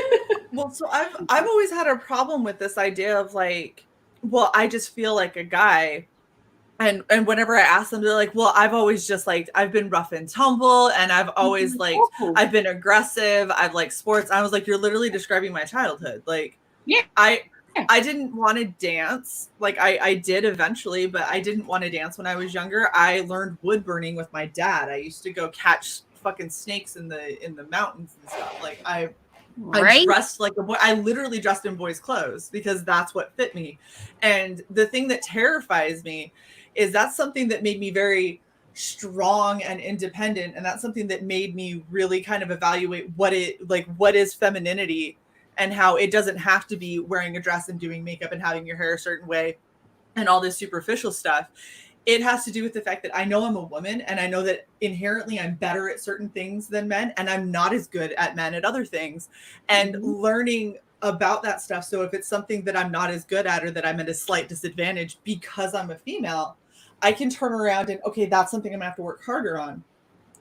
D: Well, so I've always had a problem with this idea of like, well, I just feel like a guy. And whenever I ask them, they're like, well, I've always just like, I've been rough and tumble and I've always like, I've been aggressive. I've liked sports. I was like, you're literally describing my childhood. Like,
C: yeah.
D: I didn't want to dance. Like I did eventually, but I didn't want to dance when I was younger. I learned wood burning with my dad. I used to go catch fucking snakes in the mountains and stuff. Like I dressed like a boy. I literally dressed in boys' clothes because that's what fit me. And the thing that terrifies me is that's something that made me very strong and independent. And that's something that made me really kind of evaluate what is femininity and how it doesn't have to be wearing a dress and doing makeup and having your hair a certain way and all this superficial stuff. It has to do with the fact that I know I'm a woman and I know that inherently I'm better at certain things than men and I'm not as good at men at other things. And learning about that stuff. So if it's something that I'm not as good at or that I'm at a slight disadvantage because I'm a female, I can turn around and, okay, that's something I'm gonna have to work harder on.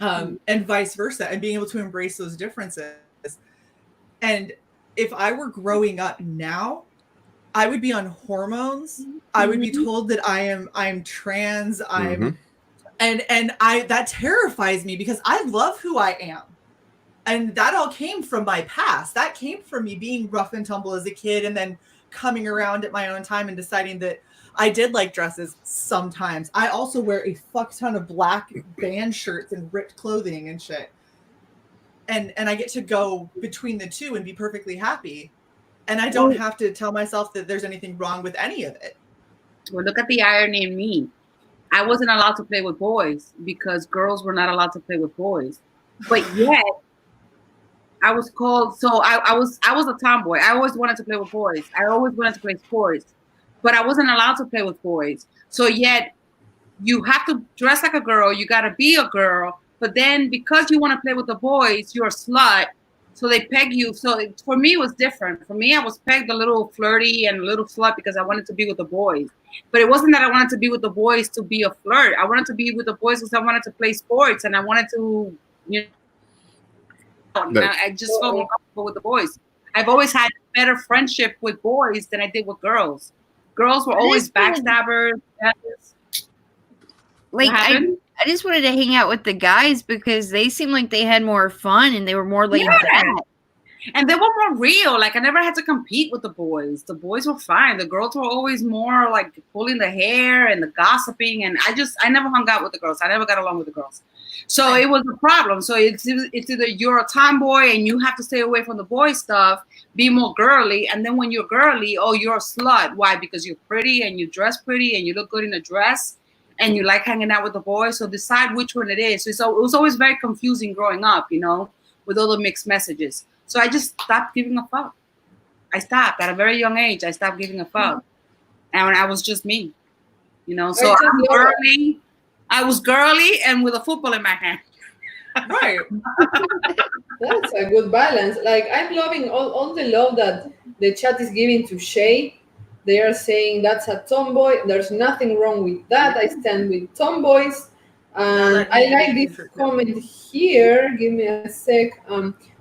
D: And vice versa, and being able to embrace those differences. And if I were growing up now, I would be on hormones. I would be told that I'm trans. And that terrifies me because I love who I am. And that all came from my past. That came from me being rough and tumble as a kid and then coming around at my own time and deciding that I did like dresses sometimes. I also wear a fuck ton of black band shirts and ripped clothing and shit. And I get to go between the two and be perfectly happy. And I don't have to tell myself that there's anything wrong with any of it.
C: Well, look at the irony in me. I wasn't allowed to play with boys because girls were not allowed to play with boys. But yet, I was called. So I was a tomboy. I always wanted to play with boys. I always wanted to play sports, but I wasn't allowed to play with boys. So yet you have to dress like a girl. You got to be a girl. But then because you want to play with the boys, you're a slut. So they peg you. So for me, it was different. For me, I was pegged a little flirty and a little slut because I wanted to be with the boys. But it wasn't that I wanted to be with the boys to be a flirt. I wanted to be with the boys because I wanted to play sports and I wanted to, I just felt more comfortable with the boys. I've always had better friendship with boys than I did with girls. Girls were always backstabbers.
E: Like I just wanted to hang out with the guys because they seemed like they had more fun and they were more laid back.
C: And they were more real. Like I never had to compete with the boys. The boys were fine. The girls were always more like pulling the hair and the gossiping. And I never hung out with the girls. I never got along with the girls. So it was a problem. So it's either you're a tomboy and you have to stay away from the boy stuff, be more girly. And then when you're girly, oh, you're a slut. Why? Because you're pretty and you dress pretty and you look good in a dress and you like hanging out with the boys. So decide which one it is. So it was always very confusing growing up, with all the mixed messages. So I just stopped giving a fuck. I stopped at a very young age. I stopped giving a fuck. And I was just me, So I was girly and with a football in my hand.
B: Right. That's a good balance. Like I'm loving all the love that the chat is giving to Shay. They are saying that's a tomboy. There's nothing wrong with that. I stand with tomboys. And I like this comment here. Give me a sec.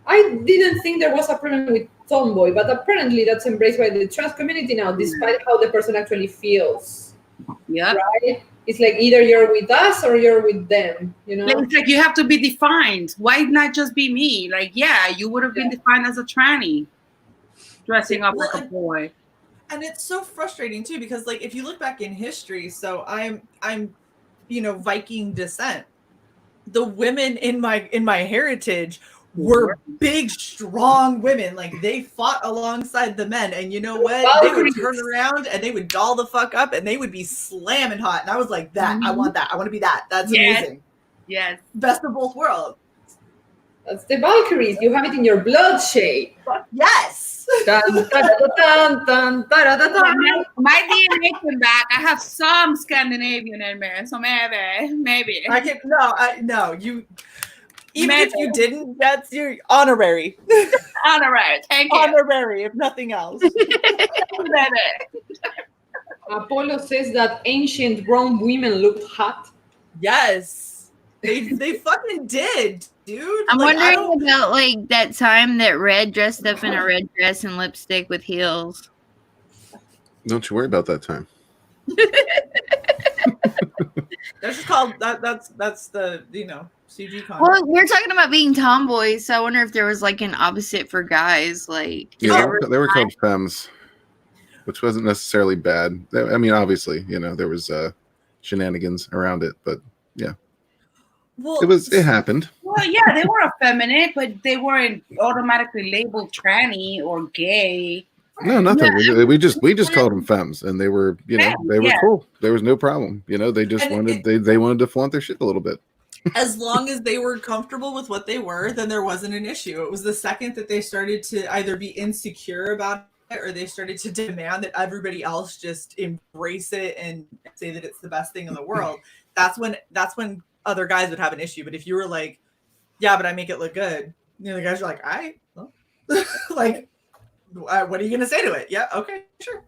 B: I didn't think there was a problem with tomboy, but apparently that's embraced by the trans community now, despite how the person actually feels.
C: Yeah.
B: Right? It's like either you're with us or you're with them,
C: It's like you have to be defined. Why not just be me? Like, yeah, you would have been defined as a tranny, dressing up like a boy.
D: And it's so frustrating too, because like if you look back in history, so I'm Viking descent. The women in my heritage were big, strong women. Like they fought alongside the men, and you know what? They would turn around and they would doll the fuck up, and they would be slamming hot. And I was like, that I want that. I want to be that. That's amazing.
C: Yes,
D: best of both worlds.
B: That's the Valkyries. You have it in your blood, Shay.
D: Yes.
B: Dun, dun, dun, dun, dun, dun.
C: My DNA came back. I have some Scandinavian in me, so maybe.
D: I can no. You even if you didn't, that's your honorary.
C: Honorary. Thank you.
D: Honorary, if nothing else.
B: Apollo says that ancient Rome women looked hot.
D: Yes, they fucking did. Dude,
E: I'm wondering about like that time that Red dressed up in a red dress and lipstick with heels.
F: Don't you worry about that time.
D: That's just called that's the CG content.
E: Well, we're talking about being tomboys, so I wonder if there was like an opposite for guys. Like
F: they were called femmes, which wasn't necessarily bad. I mean, obviously, there was shenanigans around it, but yeah.
D: Well,
F: it happened.
C: Well, yeah, they were effeminate, but they weren't automatically labeled tranny or gay.
F: No, nothing. Yeah. We just called them femmes, and they were, they were cool. There was no problem. They just they wanted to flaunt their shit a little bit.
D: As long as they were comfortable with what they were, then there wasn't an issue. It was the second that they started to either be insecure about it or they started to demand that everybody else just embrace it and say that it's the best thing in the world. That's when other guys would have an issue. But if you were like, yeah, but I make it look good, the guys are like, all right, well. Like, what are you gonna say to it? Yeah, okay, sure.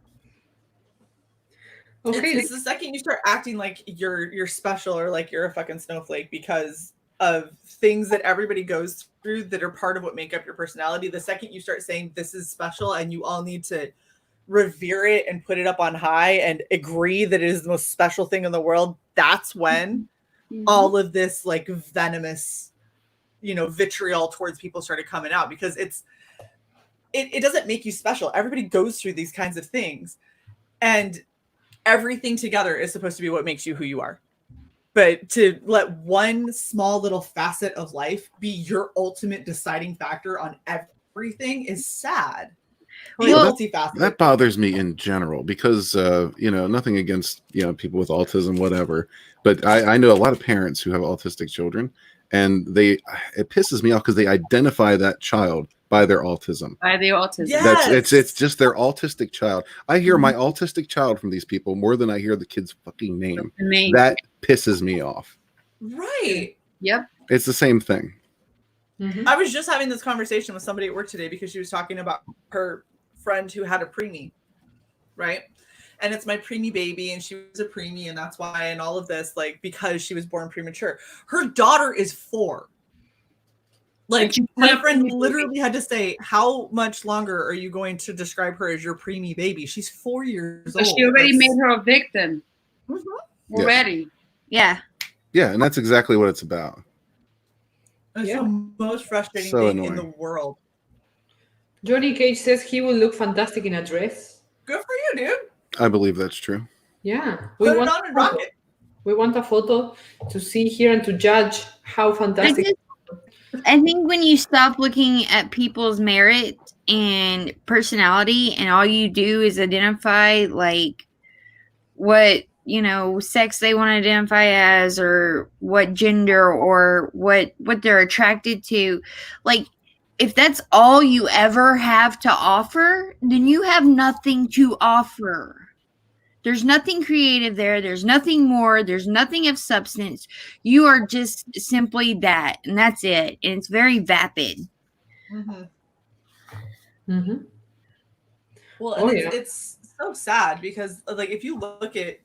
D: Okay, it's the second you start acting like you're special or like you're a fucking snowflake because of things that everybody goes through that are part of what make up your personality. The second you start saying this is special and you all need to revere it and put it up on high and agree that it is the most special thing in the world, that's when all of this like venomous, vitriol towards people started coming out, because it doesn't make you special. Everybody goes through these kinds of things, and everything together is supposed to be what makes you who you are. But to let one small little facet of life be your ultimate deciding factor on everything is sad.
F: That bothers me in general because, nothing against, people with autism, whatever. But I know a lot of parents who have autistic children, and it pisses me off because they identify that child by their autism.
C: By their autism.
D: Yeah.
F: It's just their autistic child. I hear my autistic child from these people more than I hear the kid's fucking name. That pisses me off.
D: Right.
C: Yep.
F: It's the same thing.
B: Mhm.
D: I was just having this conversation with somebody at work today because she was talking about her friend who had a preemie, right? And it's my preemie baby, and she was a preemie, and that's why, and all of this, like, because she was born premature. Her daughter is 4. Like, my friend literally had to say, how much longer are you going to describe her as your preemie baby? She's 4 years
C: So
D: old.
C: she already made her a victim. Already.
E: Yeah.
F: Yeah, and that's exactly what it's about.
D: It's
B: Yeah.
D: the most frustrating
F: So
D: thing in
F: annoying.
D: the world.
B: Johnny Cage says he will look fantastic in a dress.
D: Good for you, dude.
F: I believe that's true.
B: Yeah.
D: Put it on and rock it.
B: We want a photo to see here and to judge how fantastic.
E: I think when you stop looking at people's merit and personality and all you do is identify like what, sex they want to identify as or what gender or what they're attracted to, like if that's all you ever have to offer, then you have nothing to offer. There's nothing creative there. There's nothing more. There's nothing of substance. You are just simply that, and that's it. And it's very vapid.
B: Mm-hmm.
D: Well,
B: Oh,
D: and
B: yeah.
D: it's so sad because, like, if you look at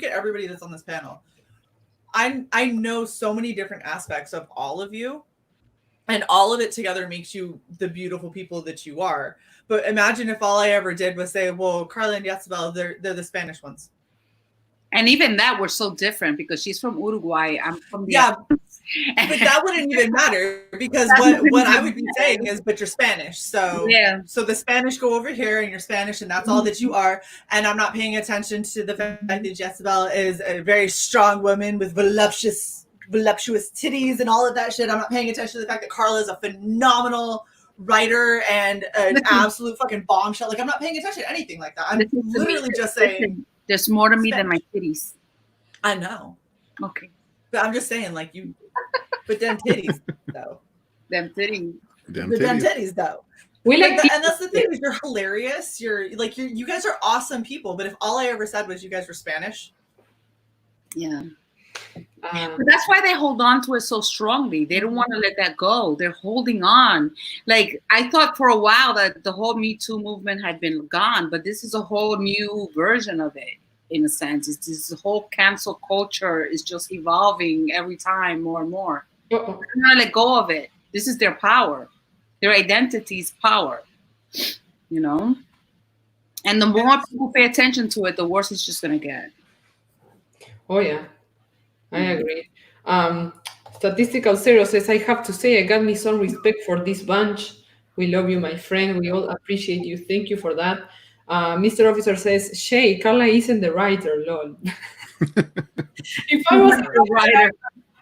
D: everybody that's on this panel, I know so many different aspects of all of you, and all of it together makes you the beautiful people that you are. But imagine if all I ever did was say, well, Carla and Yatsabel, they're the Spanish ones.
C: And even that, we're so different because she's from Uruguay. I'm from the
D: Yeah, but that wouldn't even matter because what I would be saying is, but you're Spanish. So
C: Yeah.
D: So the Spanish go over here and you're Spanish and that's all that you are. And I'm not paying attention to the fact that Jezebel is a very strong woman with voluptuous titties and all of that shit. I'm not paying attention to the fact that Carla is a phenomenal writer and an absolute fucking bombshell. Like, I'm not paying attention to anything like that. I'm literally just saying
C: there's more to me than my titties.
D: I know.
C: Okay.
D: But I'm just saying, like, you, but them titties, though.
C: Them titties.
F: Damn
D: The damn
F: titties.
D: titties, though.
B: We like
D: Like, and that's the thing, is you're hilarious. You guys are awesome people. But if all I ever said was you guys were Spanish,
C: Yeah. But that's why they hold on to it so strongly. They don't want to let that go. They're holding on. Like, I thought for a while that the whole Me Too movement had been gone, but this is a whole new version of it, in a sense. It's this whole cancel culture is just evolving every time more and more. They're not gonna let go of it. This is their power. Their identity's power. You know? And the more people pay attention to it, the worse it's just gonna get.
B: Oh yeah, I agree. Statistical Zero says, I have to say, I got me some respect for this bunch. We love you, my friend. We all appreciate you. Thank you for that. Mr. Officer says, Shay, Carla isn't the writer, lol. If I was a writer,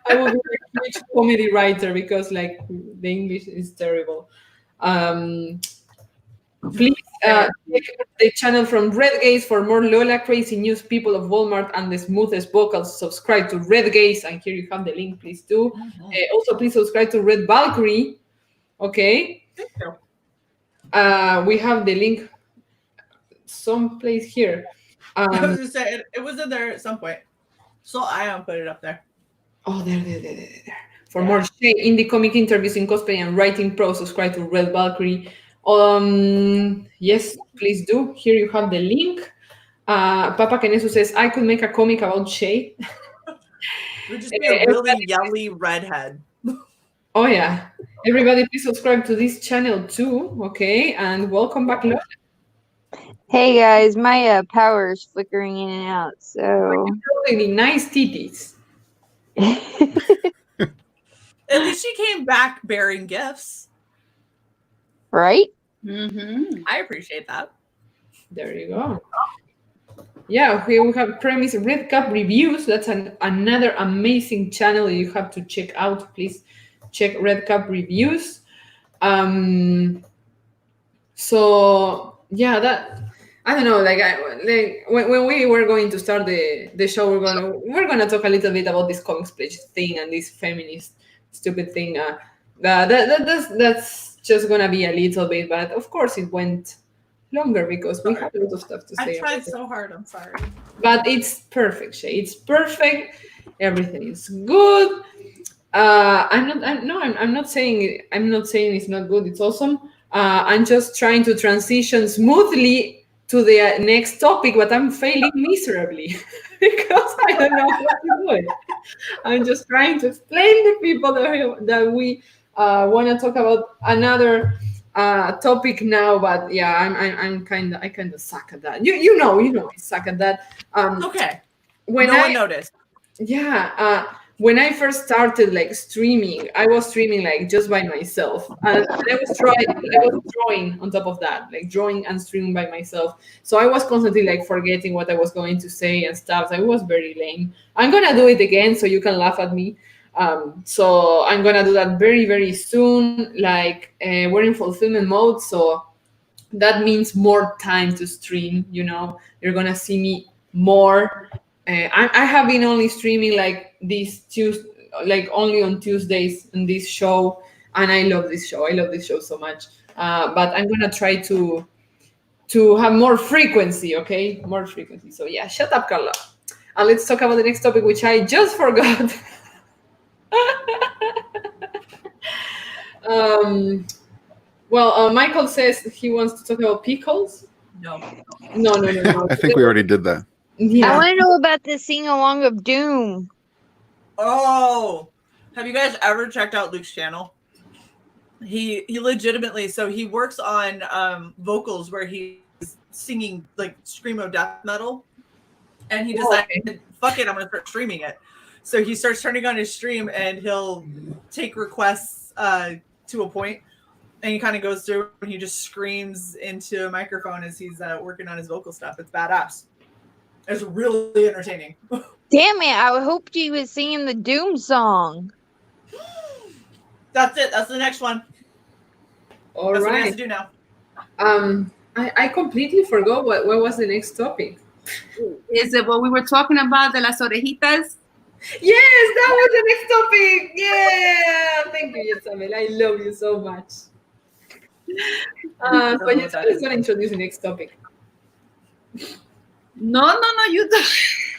B: I would be a huge comedy writer because, like, the English is terrible. Please check the channel from Red Gaze for more Lola crazy news, people of Walmart, and the smoothest vocals. Subscribe to Red Gaze, and here you have the link. Please do. Also, please subscribe to Red Valkyrie. Okay. We have the link someplace here.
D: I was just saying it was in there at some point. So I put it up there.
B: Oh, there. For more indie comic interviews in cosplay and writing pro, subscribe to Red Valkyrie. Yes, please do. Here you have the link. Papa Kenesu says, I could make a comic about Shay.
D: Would just be a really yelly redhead.
B: Oh, yeah. Everybody, please subscribe to this channel too. Okay. And welcome back, Lola.
E: Hey guys, my power is flickering in and out, so
B: Really nice titties.
D: At least she came back bearing gifts.
E: right?
C: Mm-hmm.
D: I appreciate that.
B: There you go. Yeah, here we have Premise Red Cup reviews. That's another amazing channel you have to check out. Please check Red Cup reviews. So yeah, that I don't know. Like when we were going to start the show, we're gonna talk a little bit about this comics pledge thing and this feminist stupid thing. That's just gonna be a little bit, but of course it went longer because we have a lot of stuff to
D: I
B: say.
D: tried so hard. I'm sorry.
B: But it's perfect, Shay. It's perfect. Everything is good. I'm not saying it's not good. It's awesome. I'm just trying to transition smoothly to the next topic, but I'm failing miserably because I don't know how to do it. I'm just trying to explain to people that we want to talk about another topic now. But yeah, I kind of suck at that. You know I suck at that.
D: Okay.
B: When
D: no one noticed.
B: Yeah, when I first started like streaming, I was streaming like just by myself, and I was drawing on top of that, like drawing and streaming by myself. So I was constantly like forgetting what I was going to say and stuff. So it was very lame. I'm gonna do it again, so you can laugh at me. So I'm gonna do that very very soon. Like we're in fulfillment mode, so that means more time to stream. You're gonna see me more. I have been only streaming like these Tuesdays, like only on Tuesdays in this show, and I love this show. I love this show so much. But I'm gonna try to have more frequency. Okay, more frequency. So yeah, shut up, Carla. And let's talk about the next topic, which I just forgot. Michael says he wants to talk about pickles.
D: No.
B: No.
F: I think we already did that.
E: I
B: Yeah.
E: want to know about the sing along of Doom.
D: Oh, have you guys ever checked out Luke's channel? He legitimately, so he works on vocals where he's singing like screamo death metal, and he decided, fuck it, I'm gonna start streaming it. So he starts turning on his stream, and he'll take requests to a point, and he kind of goes through and he just screams into a microphone as he's working on his vocal stuff. It's badass. It's really entertaining.
E: Damn it! I hoped he was singing the Doom song.
D: That's it. That's the next one.
B: All
D: That's what he has
B: right.
D: to do now.
B: I completely forgot what was the next topic.
C: Is it what we were talking about, de las orejitas?
B: Yes, that was the next topic. Yeah, thank you, Isabel. I love you so much. So Isabel is going to introduce the next topic.
C: No, you don't.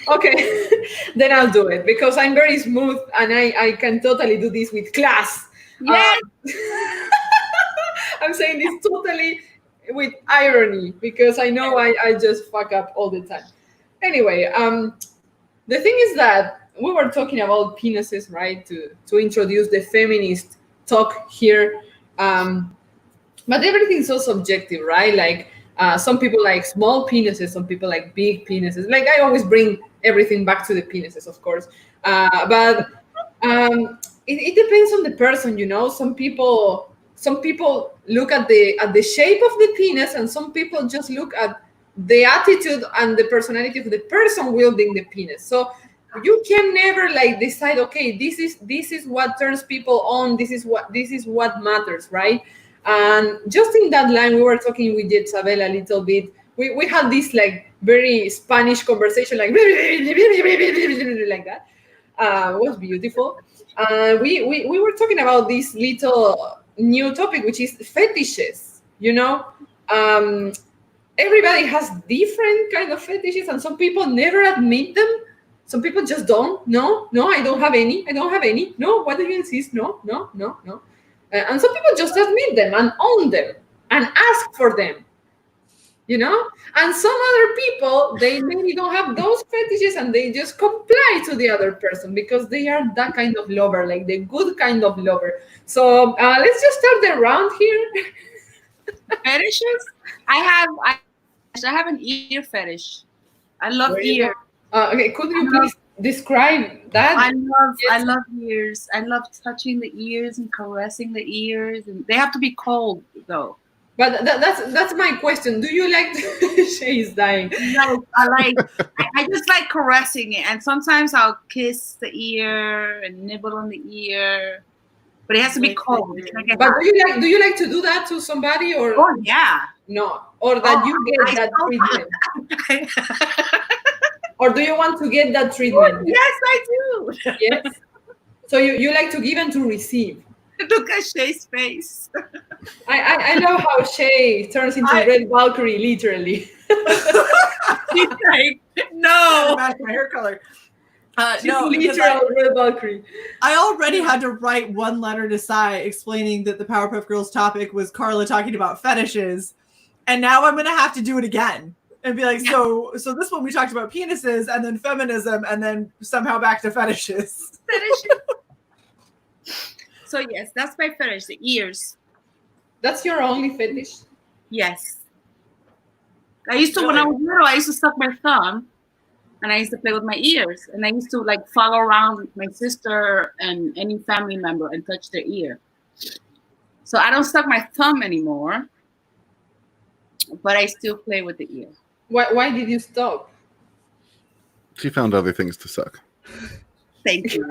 B: Okay, then I'll do it because I'm very smooth and I can totally do this with class.
C: Yes.
B: I'm saying this totally with irony because I know I just fuck up all the time. Anyway, the thing is that we were talking about penises, right? To introduce the feminist talk here. But everything's so subjective, right? Like some people like small penises, some people like big penises. Like I always bring everything back to the penises, of course. But it depends on the person, Some people look at the shape of the penis, and some people just look at the attitude and the personality of the person wielding the penis. So you can never like decide, okay, this is what turns people on, this is what matters, right? And just in that line, we were talking with Isabel a little bit. We had this like very Spanish conversation, like like that. It was beautiful. We were talking about this little new topic, which is fetishes. Everybody has different kind of fetishes, and some people never admit them. Some people just don't. No, I don't have any. No, why do you insist? No. And some people just admit them and own them and ask for them. And some other people, they maybe don't have those fetishes and they just comply to the other person because they are that kind of lover, like the good kind of lover. So let's just start the round here.
C: Fetishes? I have an ear fetish. I love ears.
B: Okay, could you please describe that?
C: I love ears. I love touching the ears and caressing the ears, and they have to be cold though.
B: But that's my question. Do you like? She's dying.
C: No, I just like caressing it, and sometimes I'll kiss the ear and nibble on the ear, but it has to be cold.
B: But do you like to do that to somebody or?
C: Oh yeah.
B: No, or that you get that treatment. Or do you want to get that treatment?
C: Oh, yes, I do.
B: Yes. So you like to give and to receive.
C: Look at Shay's face.
B: I love how Shay turns into Red Valkyrie, literally.
C: She's like, no.
D: Match my hair color.
B: She's
D: No, because
B: literal Red Valkyrie.
D: I already had to write one letter to Sai explaining that the Powerpuff Girls topic was Carla talking about fetishes, and now I'm gonna have to do it again and be like, so this one we talked about penises and then feminism and then somehow back to fetishes.
C: So yes, that's my fetish, the ears.
B: That's your only fetish?
C: Yes. I used to, when I was little, I used to suck my thumb and I used to play with my ears. And I used to like follow around my sister and any family member and touch their ear. So I don't suck my thumb anymore, but I still play with the ear.
B: Why did you stop?
F: She found other things to suck.
C: Thank you.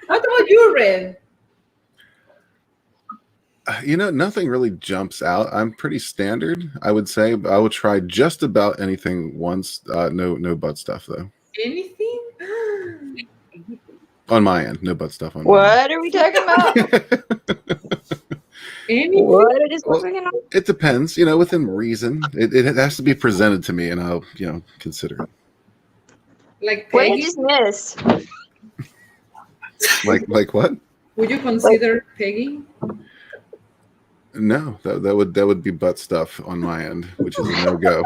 B: What about you, Red?
F: Nothing really jumps out. I'm pretty standard, I would say. But I will try just about anything once. No butt stuff though.
B: Anything?
F: On my end, no butt stuff on my
E: What are we talking about?
B: Anything?
E: What is
F: Well,
E: going on?
F: It depends, within reason. It has to be presented to me, and I'll, consider it.
B: Like
E: What did
B: Peggy?
E: you just miss?
F: Like what?
B: Would you consider Peggy?
F: No, that would be butt stuff on my end, which is a no go.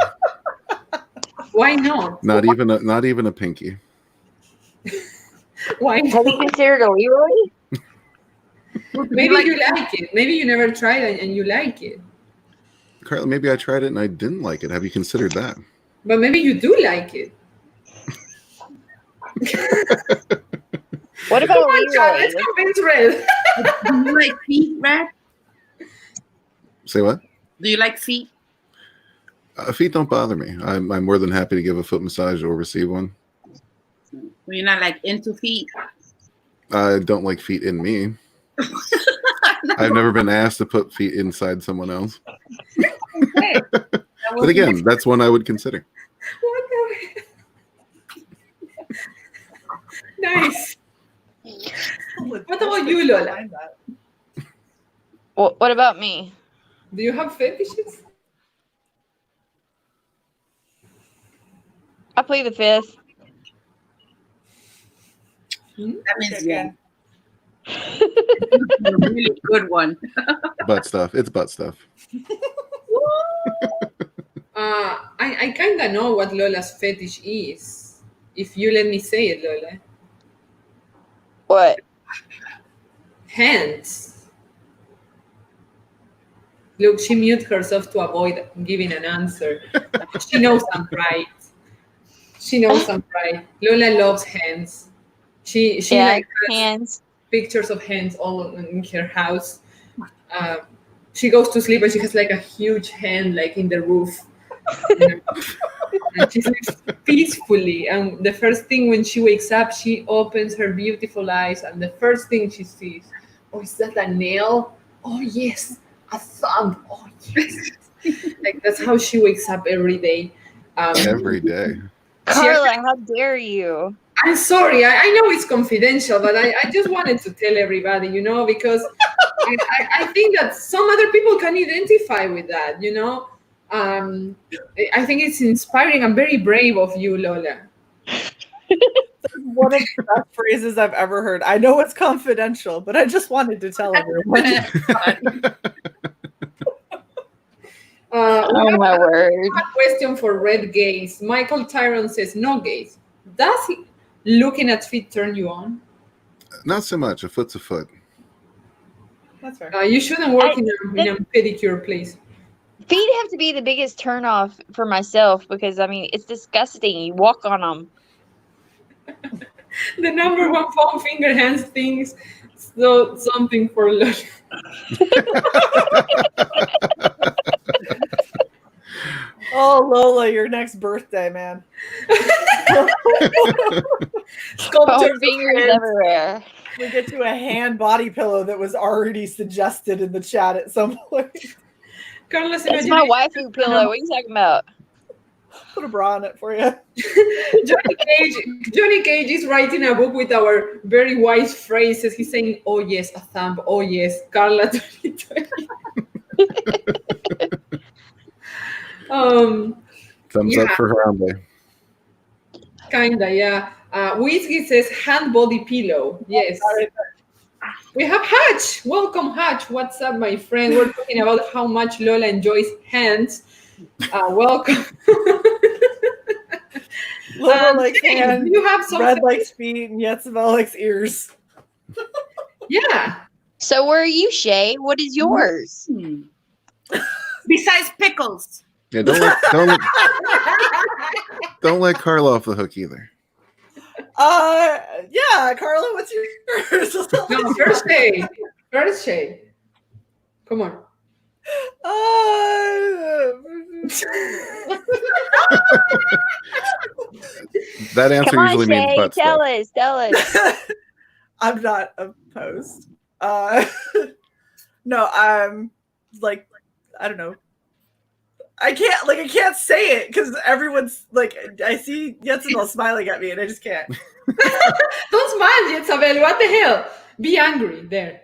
B: Why not?
F: Not even a pinky.
B: Why
E: Have you
B: not?
E: considered a Leroy?
B: Maybe you like it. Maybe you never tried it and you like it.
F: Carla, maybe I tried it and I didn't like it. Have you considered that?
B: But maybe you do like it.
E: What about
B: Come on, John,
E: Leroy?
B: let's convince Red.
C: Do you like feet, Red?
F: Say what?
C: Do you like feet?
F: Feet don't bother me. I'm more than happy to give a foot massage or receive one.
C: Well, you're not like into feet?
F: I don't like feet in me. I've never been asked to put feet inside someone else.
C: Okay.
F: But again, that's one I would consider.
B: What the- Nice. What about you, Lola?
E: What about me?
B: Do you have fetishes?
E: I play the fifth.
C: That means yeah. A really good one.
F: Butt stuff. It's butt stuff.
B: I kind of know what Lola's fetish is. If you let me say it, Lola.
E: What?
B: Hands. Look, she muted herself to avoid giving an answer. She knows I'm right. She knows I'm right. Lola loves hands. She like has
E: hands.
B: pictures of hands all in her house. She goes to sleep and she has like a huge hand like in the roof. And she sleeps peacefully. And the first thing when she wakes up, she opens her beautiful eyes and the first thing she sees, oh, is that a nail? Oh yes, a thumb. Oh yes. Like that's how she wakes up every day.
F: Every day.
E: Carla, how dare you?
B: I'm sorry. I know it's confidential, but I just wanted to tell everybody, because I think that some other people can identify with that, I think it's inspiring and very brave of you, Lola.
D: One of the best phrases I've ever heard. I know it's confidential, but I just wanted to tell everyone.
E: Oh my word.
B: A question for Red Gaze. Michael Tyron says, no gaze. Does looking at feet turn you on?
F: Not so much. A foot's a foot.
D: That's fair.
B: You shouldn't work in a pedicure place.
E: Feet have to be the biggest turnoff for myself because, it's disgusting. You walk on them.
B: The number one foam finger hands things. So something for Lola.
D: Oh, Lola, your next birthday, man.
E: Foam fingers everywhere.
D: We get you a hand body pillow that was already suggested in the chat at some point.
B: Carlos,
E: That's my waifu pillow. What are you talking about?
D: Put a bra on it for you.
B: Johnny Cage is writing a book with our very wise phrases. He's saying, "Oh yes, a thumb. Oh yes, Carla 2020."
F: Thumbs up
B: Yeah.
F: for Harambe.
B: Kinda, yeah. Whiskey says hand body pillow. Yes. We have Hatch. Welcome, Hatch. What's up, my friend? We're talking about how much Lola enjoys hands. Welcome.
D: Lola likes
B: Jane,
D: hands,
B: do you have something?
D: Red likes feet, and Yetzabel likes ears.
B: Yeah.
E: So where are you, Shay? What is yours?
C: Besides pickles.
F: Yeah, don't let Carla off the hook either.
D: Yeah, Carla, what's yours?
B: No, first Shay. First Shay. Come on.
F: That answer
E: Come on,
F: usually means
E: Shay.
F: butt
E: Tell
F: stuff.
E: us. Tell us.
D: I'm not opposed. No, I'm like, I don't know. I can't say it because everyone's like, I see Yetzabel smiling at me and I just can't.
B: Don't smile, Isabel. What the hell? Be angry. There.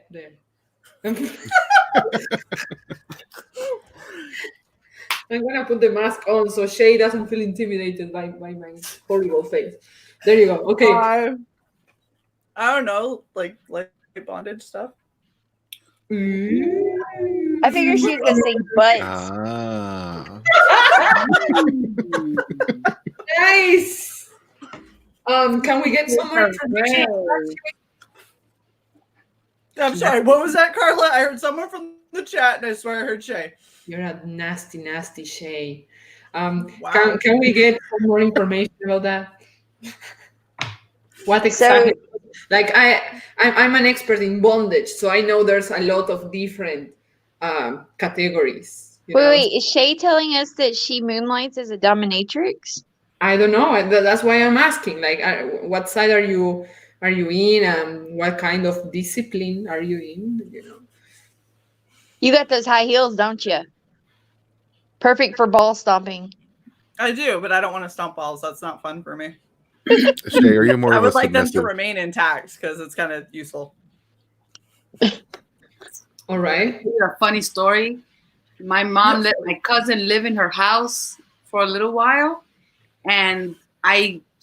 B: I'm gonna put the mask on so Shay doesn't feel intimidated by my horrible face. There you go. Okay.
D: I don't know, like bondage stuff.
E: I figured she was gonna say butts.
F: Ah.
B: Nice. Can we get some more information?
D: I'm sorry, what was that, Carla? I heard someone from the chat and I swear I heard Shay.
B: You're a nasty, nasty Shay.
D: Wow.
B: Can we get some more information about that? What exactly? Like I'm an expert in bondage, so I know there's a lot of different categories.
E: Wait, is Shay telling us that she moonlights as a dominatrix?
B: I don't know. That's why I'm asking. Like, what side are you in? What kind of discipline are you in?
E: You got those high heels, don't you? Perfect for ball stomping.
D: I do, but I don't want to stomp balls. That's not fun for me.
F: Shay, are you more
D: I
F: of a
D: would like them to
F: submissive?
D: remain intact because it's kind of useful.
B: All right.
C: A funny story. My mom let my cousin live in her house for a little while, and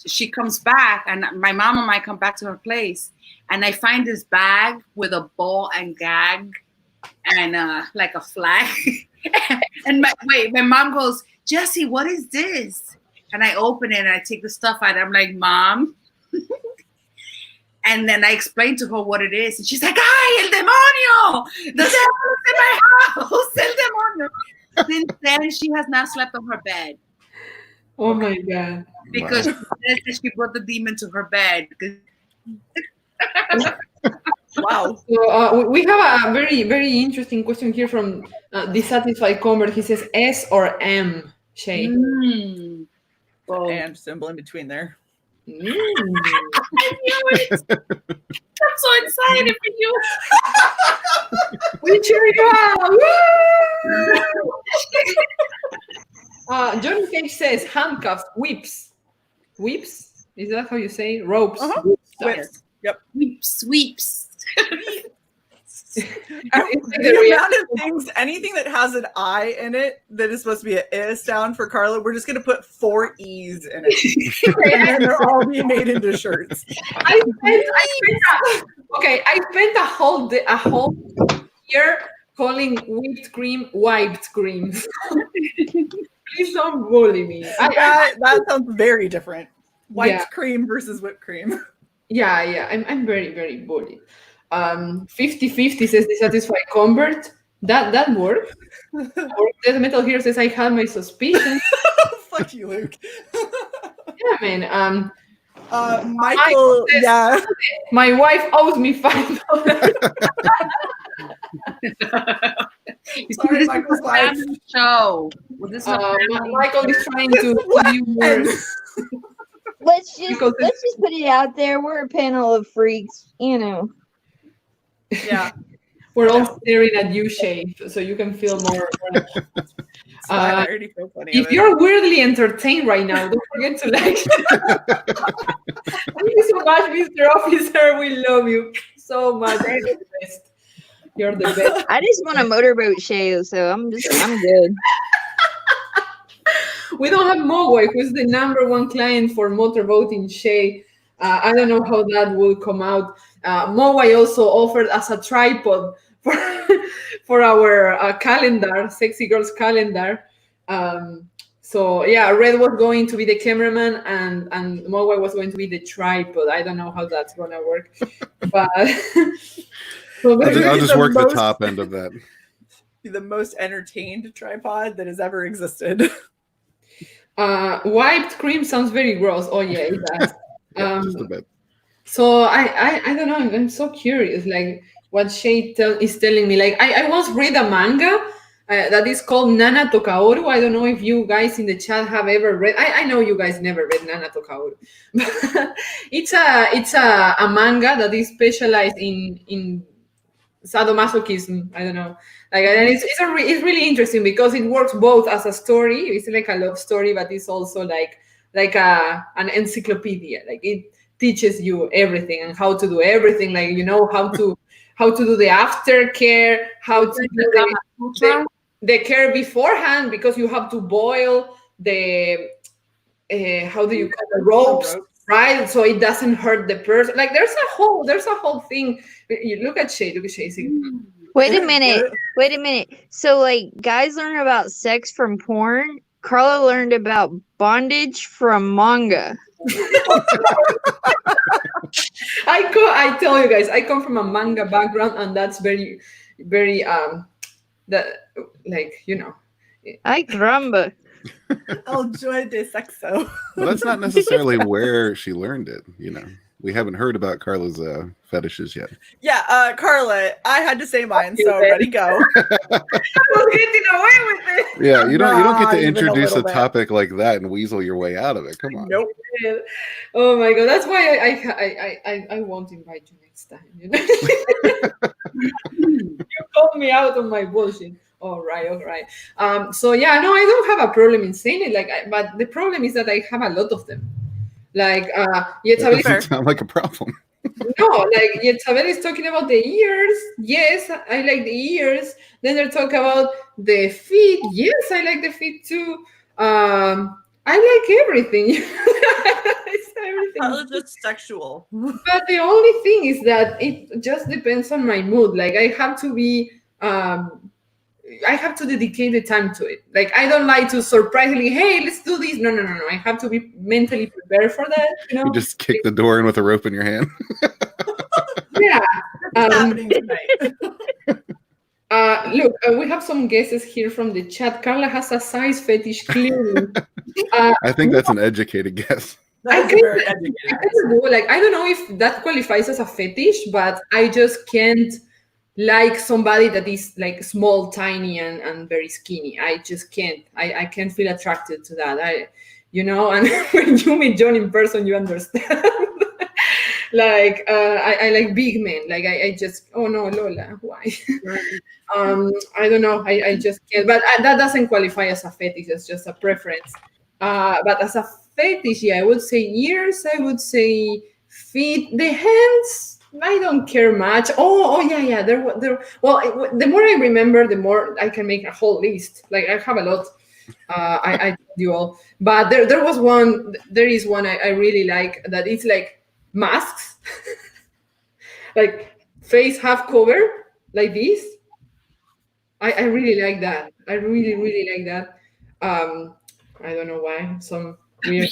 C: she comes back, and my mom and I come back to her place, and I find this bag with a ball and gag and like a flag. And my mom goes, "Jessie, what is this?" And I open it and I take the stuff out. I'm like, "Mom." And then I explained to her what it is. And she's like, "Ay, el demonio! The devil's in my house! El demonio!" Since then, she has not slept on her bed.
B: Oh my God.
C: Because she brought the demon to her bed.
D: Wow.
B: So we have a very, very interesting question here from Dissatisfied Convert. He says S or M, Shay?
D: And symbol in between there.
C: I knew it. I'm so excited for you.
B: We cheer you out. Johnny Cage says handcuffs, whips. Whips? Is that how you say? Ropes.
D: Whips. Yep.
C: Sweeps.
D: The amount of things, anything that has an I in it that is supposed to be an is sound for Carla, we're just going to put 4 E's in it. And then they're all being made into shirts.
B: I spent a whole year calling whipped cream wiped cream. Please don't bully me.
D: That sounds very different. White
B: Yeah.
D: cream versus whipped cream.
B: Yeah. I'm very, very bullied. 50-50 says Dissatisfied Convert. That works. Death Metal Hero says I had my suspicions.
D: Fuck you, Luke.
B: Yeah, man.
D: Michael, yeah.
B: My wife owes me $5.
D: Sorry, Michael's wife.
C: Show. Well, this is
B: Michael is trying to.
E: Let's just put it out there. We're a panel of freaks, you know.
D: Yeah.
B: We're all staring at you, Shay, so you can feel more.
D: It's fine. I already feel plenty of
B: If
D: it.
B: you're weirdly entertained right now, don't forget to like. Thank you so much, Mr. Officer. We love you so much. You're the best. You're the best.
E: I just want a motorboat show, so I'm good.
B: We don't have Mogwai, who's the number one client for motorboating Shay. I don't know how that will come out. Mogwai also offered as a tripod for, for our calendar, Sexy Girls calendar. So yeah, Red was going to be the cameraman and Mogwai was going to be the tripod. I don't know how that's gonna work, but so
F: I'll just
D: the
F: work the
D: most-
F: top end of that.
D: The most entertained tripod that has ever existed.
B: wiped cream sounds very gross. Oh yeah, it does.
F: Yeah, just a bit.
B: So I don't know. I'm so curious, like what Shay is telling me. Like I once read a manga that is called Nana Tokaoru. I don't know if you guys in the chat have ever read. I know you guys never read Nana Tokaoru. It's a manga that is specialized in sadomasochism. I don't know. Like, and it's really interesting because it works both as a story. It's like a love story, but it's also like an encyclopedia. Like it teaches you everything and how to do everything. Like how to do the aftercare, how to do the care beforehand, because you have to boil the how do you call the ropes, right? So it doesn't hurt the person. Like there's a whole thing. You look at Shay.
E: Wait a minute. So like guys learn about sex from porn. Carla learned about bondage from manga.
B: I tell you guys, I come from a manga background, and that's very, very that like
E: Ay caramba.
D: El joy de sexo.
F: Well, that's not necessarily where she learned it. We haven't heard about Carla's fetishes yet.
D: Yeah, Carla, I had to say mine, so ready, go.
B: I was getting away with it.
F: Yeah, you don't get to
D: Even a
F: introduce a
D: little bit.
F: topic like that and weasel your way out of it. Come on.
D: Nope.
B: Oh my god, that's why I won't invite you next time. You called me out on my bullshit. All right. So yeah, no, I don't have a problem in saying it. But the problem is that I have a lot of them. Like
F: That
B: Yetabel
F: doesn't sound like a problem.
B: no, like Yetabel is talking about the ears. Yes, I like the ears. Then they're talking about the feet. Yes, I like the feet too. I like everything. It's everything.
D: Carla's just sexual.
B: But the only thing is that it just depends on my mood. Like I have to be I have to dedicate the time to it. Like I don't like to surprisingly, hey, let's do this. No. I have to be mentally prepared for that.
F: You just kick the door in with a rope in your hand.
B: Yeah.
D: What's happening tonight?
B: Look, we have some guesses here from the chat. Carla has a size fetish, clearly.
F: I think that's an educated guess.
D: That's
B: I
D: very
B: kind
D: educated.
B: of do. Like I don't know if that qualifies as a fetish, but I just can't like somebody that is like small, tiny, and very skinny. I just can't. I can't feel attracted to that. And when you meet John in person, you understand. Like I like big men. Like I just oh no, Lola, why? I don't know. I just can't. But that doesn't qualify as a fetish. It's just a preference. But as a fetish, yeah, I would say ears. I would say feet. The hands, I don't care much. Oh yeah. There. Well, the more I remember, the more I can make a whole list. Like I have a lot. I told you all, but there was one. There is one I really like. That it's like masks, like face half cover, like this. I really like that. I really like that. I don't know why. Some weird.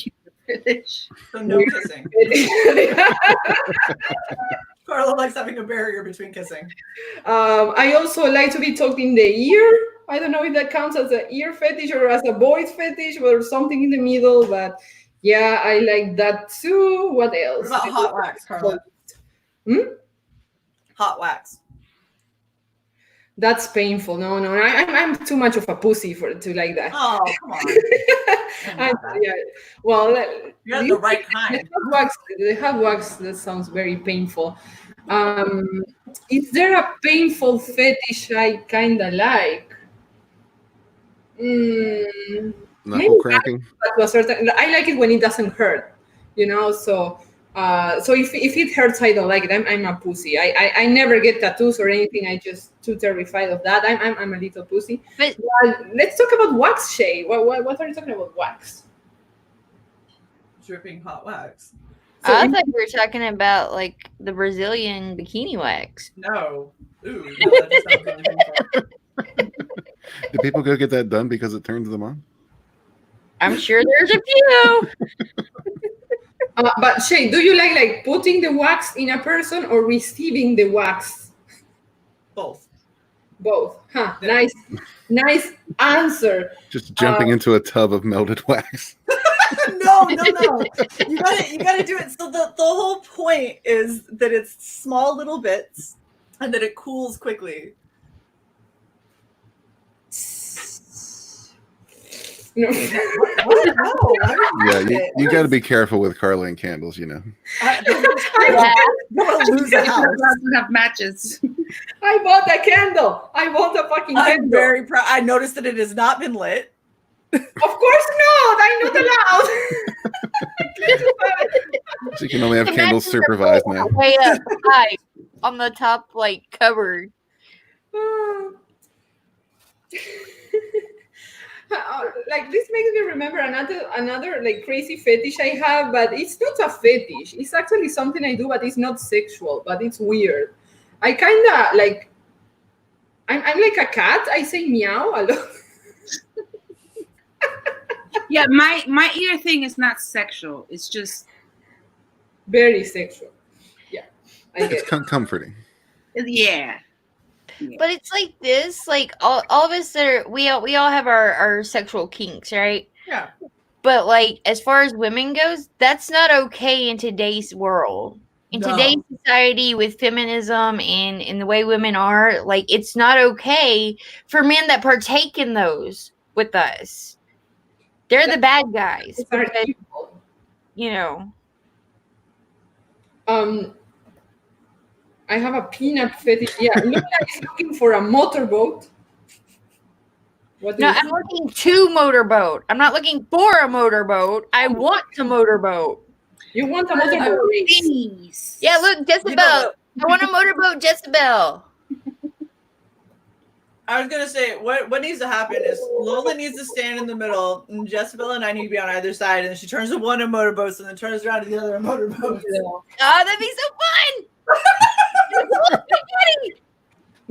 D: So no kissing. Carla likes having a barrier between kissing.
B: I also like to be talked in the ear. I don't know if that counts as an ear fetish or as a voice fetish or something in the middle, but yeah, I like that too. What else?
D: What about hot wax, Carla? Hot wax.
B: That's painful. No, I'm too much of a pussy to like that.
D: Oh, come on.
B: Yeah. Well,
D: You have the right kind.
B: The hot wax. That sounds very painful. Um, is there a painful fetish I kind of like? Mm, maybe
F: Knuckle cracking.
B: not to a certain. I like it when it doesn't hurt, you know. So if it hurts, I don't like it. I'm a pussy. I never get tattoos or anything. I just too terrified of that. I'm a little pussy.
E: But
B: Let's talk about wax, Shay. What are you talking about wax?
D: Dripping hot wax.
B: So
E: I
B: in-
E: thought you were talking about like the Brazilian bikini wax.
D: No. Ooh, no, that just sounds really painful.
F: Do people go get that done because it turns them on?
E: I'm sure there's a few.
B: but Shay, do you like putting the wax in a person or receiving the wax?
D: Both.
B: Both. Huh.
D: Yeah.
B: Nice answer.
F: Just jumping into a tub of melted wax.
D: No. You gotta do it. So the whole point is that it's small little bits and that it cools quickly.
B: No.
D: No, I
F: Yeah, you got to be careful with Carla and candles, you know.
E: Yeah.
D: don't want to lose a
C: You're
D: house.
C: allowed to have matches.
B: I bought a candle. I bought a fucking
D: I'm
B: candle.
D: very proud. I noticed that it has not been lit.
B: Of course not. I'm not allowed.
F: So you can only have
E: The
F: candles
E: matches are
F: supervised now.
E: way up high on the top like cupboard.
B: Like this makes me remember another like crazy fetish I have, but it's not a fetish. It's actually something I do, but it's not sexual, but it's weird. I kind of like. I'm like a cat. I say meow a lot.
C: Yeah, my ear thing is not sexual. It's just
B: Very sexual. Yeah, I get
F: It's
B: it.
F: comforting.
C: yeah.
E: But it's like this, like all of us we all have our sexual kinks, right?
D: Yeah.
E: But like as far as women goes, that's not okay in today's world. In
D: No.
E: today's society with feminism and in the way women are, like it's not okay for men that partake in those with us. They're the bad guys.
B: It's our
E: Because,
B: evil.
E: you know.
B: I have a peanut fetish. Yeah, Luna is looking for a motorboat. What do
E: No,
B: you
E: I'm looking to motorboat. I'm not looking for a motorboat. I want to motorboat.
B: You want a motorboat race?
C: Please.
E: Yeah, look, Jezebel.
D: You know
E: I want a motorboat, Jezebel.
D: I was gonna say what needs to happen is Lola needs to stand in the middle, and Jezebel and I need to be on either side, and then she turns to one of motorboats and then turns around to the other motorboat.
E: Oh, that'd be so fun.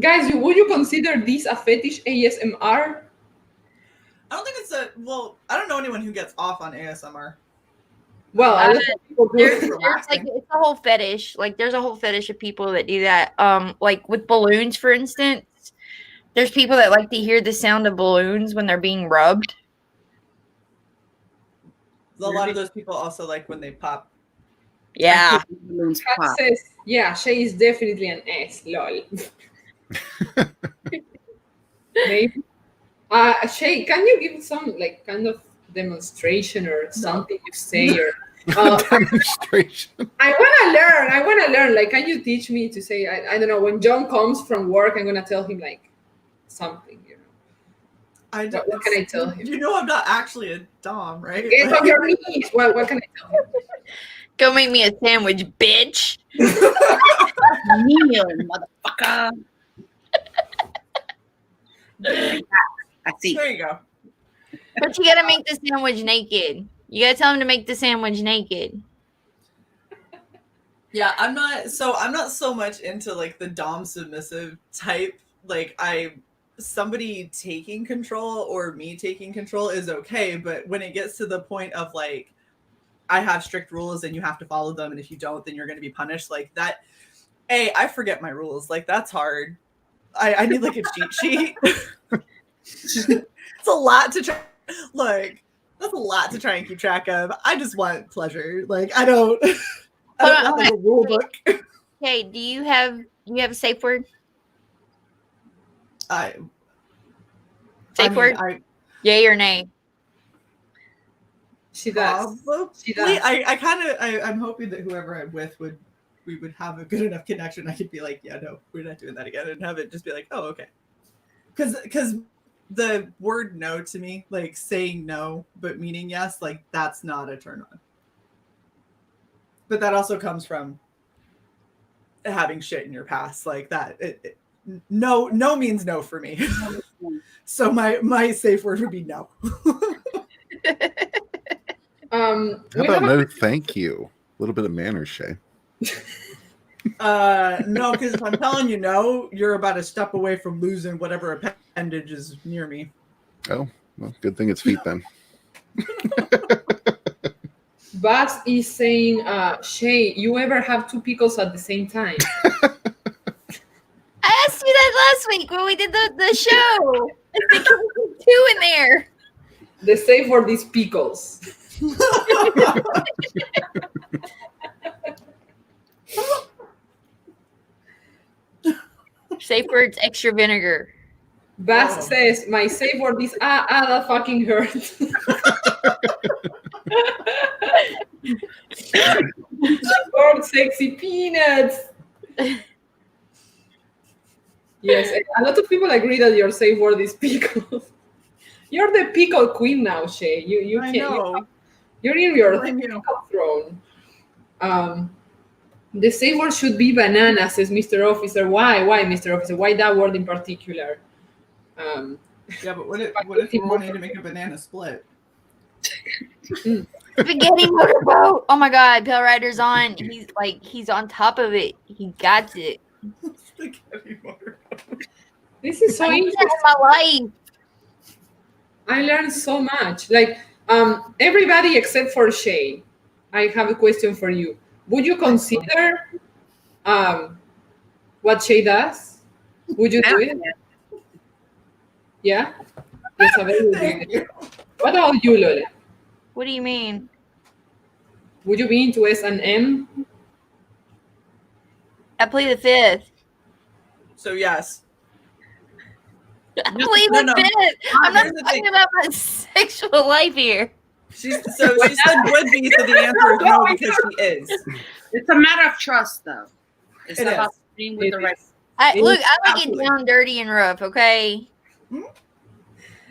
B: Guys, would you consider this a fetish ASMR?
D: I don't think it's I don't know anyone who gets off on ASMR.
B: Well, a lot of people do.
E: There's like it's a whole fetish. Like there's a whole fetish of people that do that. Like with balloons, for instance. There's people that like to hear the sound of balloons when they're being rubbed.
D: A lot of those people also like when they pop.
E: Yeah.
C: Balloons
B: Kat
C: pop.
B: says, yeah, Shay is definitely an S. Lol. Maybe. Shay, can you give some like kind of demonstration or something you say or?
F: Demonstration.
B: I want to learn. Like, can you teach me to say? I don't know. When John comes from work, I'm gonna tell him like something. You know. What can I tell him?
D: You know I'm not actually a dom, right?
B: Get on your knees. What can I tell him?
E: Go make me a sandwich, bitch.
C: Kneel, motherfucker. I see.
D: There you go.
E: But you gotta make the sandwich naked. You gotta tell him to make the sandwich naked.
D: Yeah, I'm not so much into like the dom submissive type. Like somebody taking control or me taking control is okay, but when it gets to the point of like I have strict rules and you have to follow them, and if you don't, then you're going to be punished. Like that. I forget my rules. Like that's hard. I need like a cheat sheet. It's a lot to try. Like that's a lot to try and keep track of. I just want pleasure. Like I don't want like a rule book.
E: Okay, do you have a safe word? Safe word? Yay or nay?
B: She does.
D: Probably.
B: She does.
D: I'm hoping that whoever I'm with would we would have a good enough connection, I could be like, yeah, no, we're not doing that again, and have it just be like, oh, okay. Because the word no to me, like saying no but meaning yes, like that's not a turn on. But that also comes from having shit in your past, like that. No means no for me. So my safe word would be no.
F: How about no thank you? A little bit of manners, Shay.
D: No, because if I'm telling you no, you're about a step away from losing whatever appendage is near me.
F: Oh, well, good thing it's feet then.
B: Bats is saying, Shay, you ever have 2 pickles at the same time?
E: I asked you that last week when we did the show. I think there was 2 in there.
B: The safe word is pickles.
E: Safe words, extra vinegar.
B: Bats says, my safe word is that fucking hurt. Or sexy peanuts. Yes, a lot of people agree that your safe word is pickles. You're the pickle queen now, Shay. You
D: I
B: can't.
D: know.
B: You're in your
D: Blame you.
B: pickle throne. The safe word should be banana, says Mr. Officer. Why, Mr. Officer? Why that word in particular?
D: Yeah, but what if we're wanting to make a banana split?
E: Spaghetti motorboat. Oh my God, Pale Rider's on. He's on top of it. He got it.
D: Spaghetti motor.
B: This is so
E: I need
B: interesting.
E: that in my life.
B: I learned so much. Like, everybody except for Shay, I have a question for you. Would you consider what Shay does? Would you do it? Yeah? Yes, a very good idea. What about you, Lole?
E: What do you mean?
B: Would you be into S&M?
E: I play the 5th.
D: So yes.
E: I play the
D: No.
E: 5th. I'm not
D: Here's the
E: talking
D: thing.
E: about my sexual life here.
D: She said would be, so the answer is no because she is.
C: It's a matter of trust, though. It's
D: It
C: about
D: is.
C: being with the right.
E: Look, I like
D: Absolutely.
E: it down dirty and rough, okay?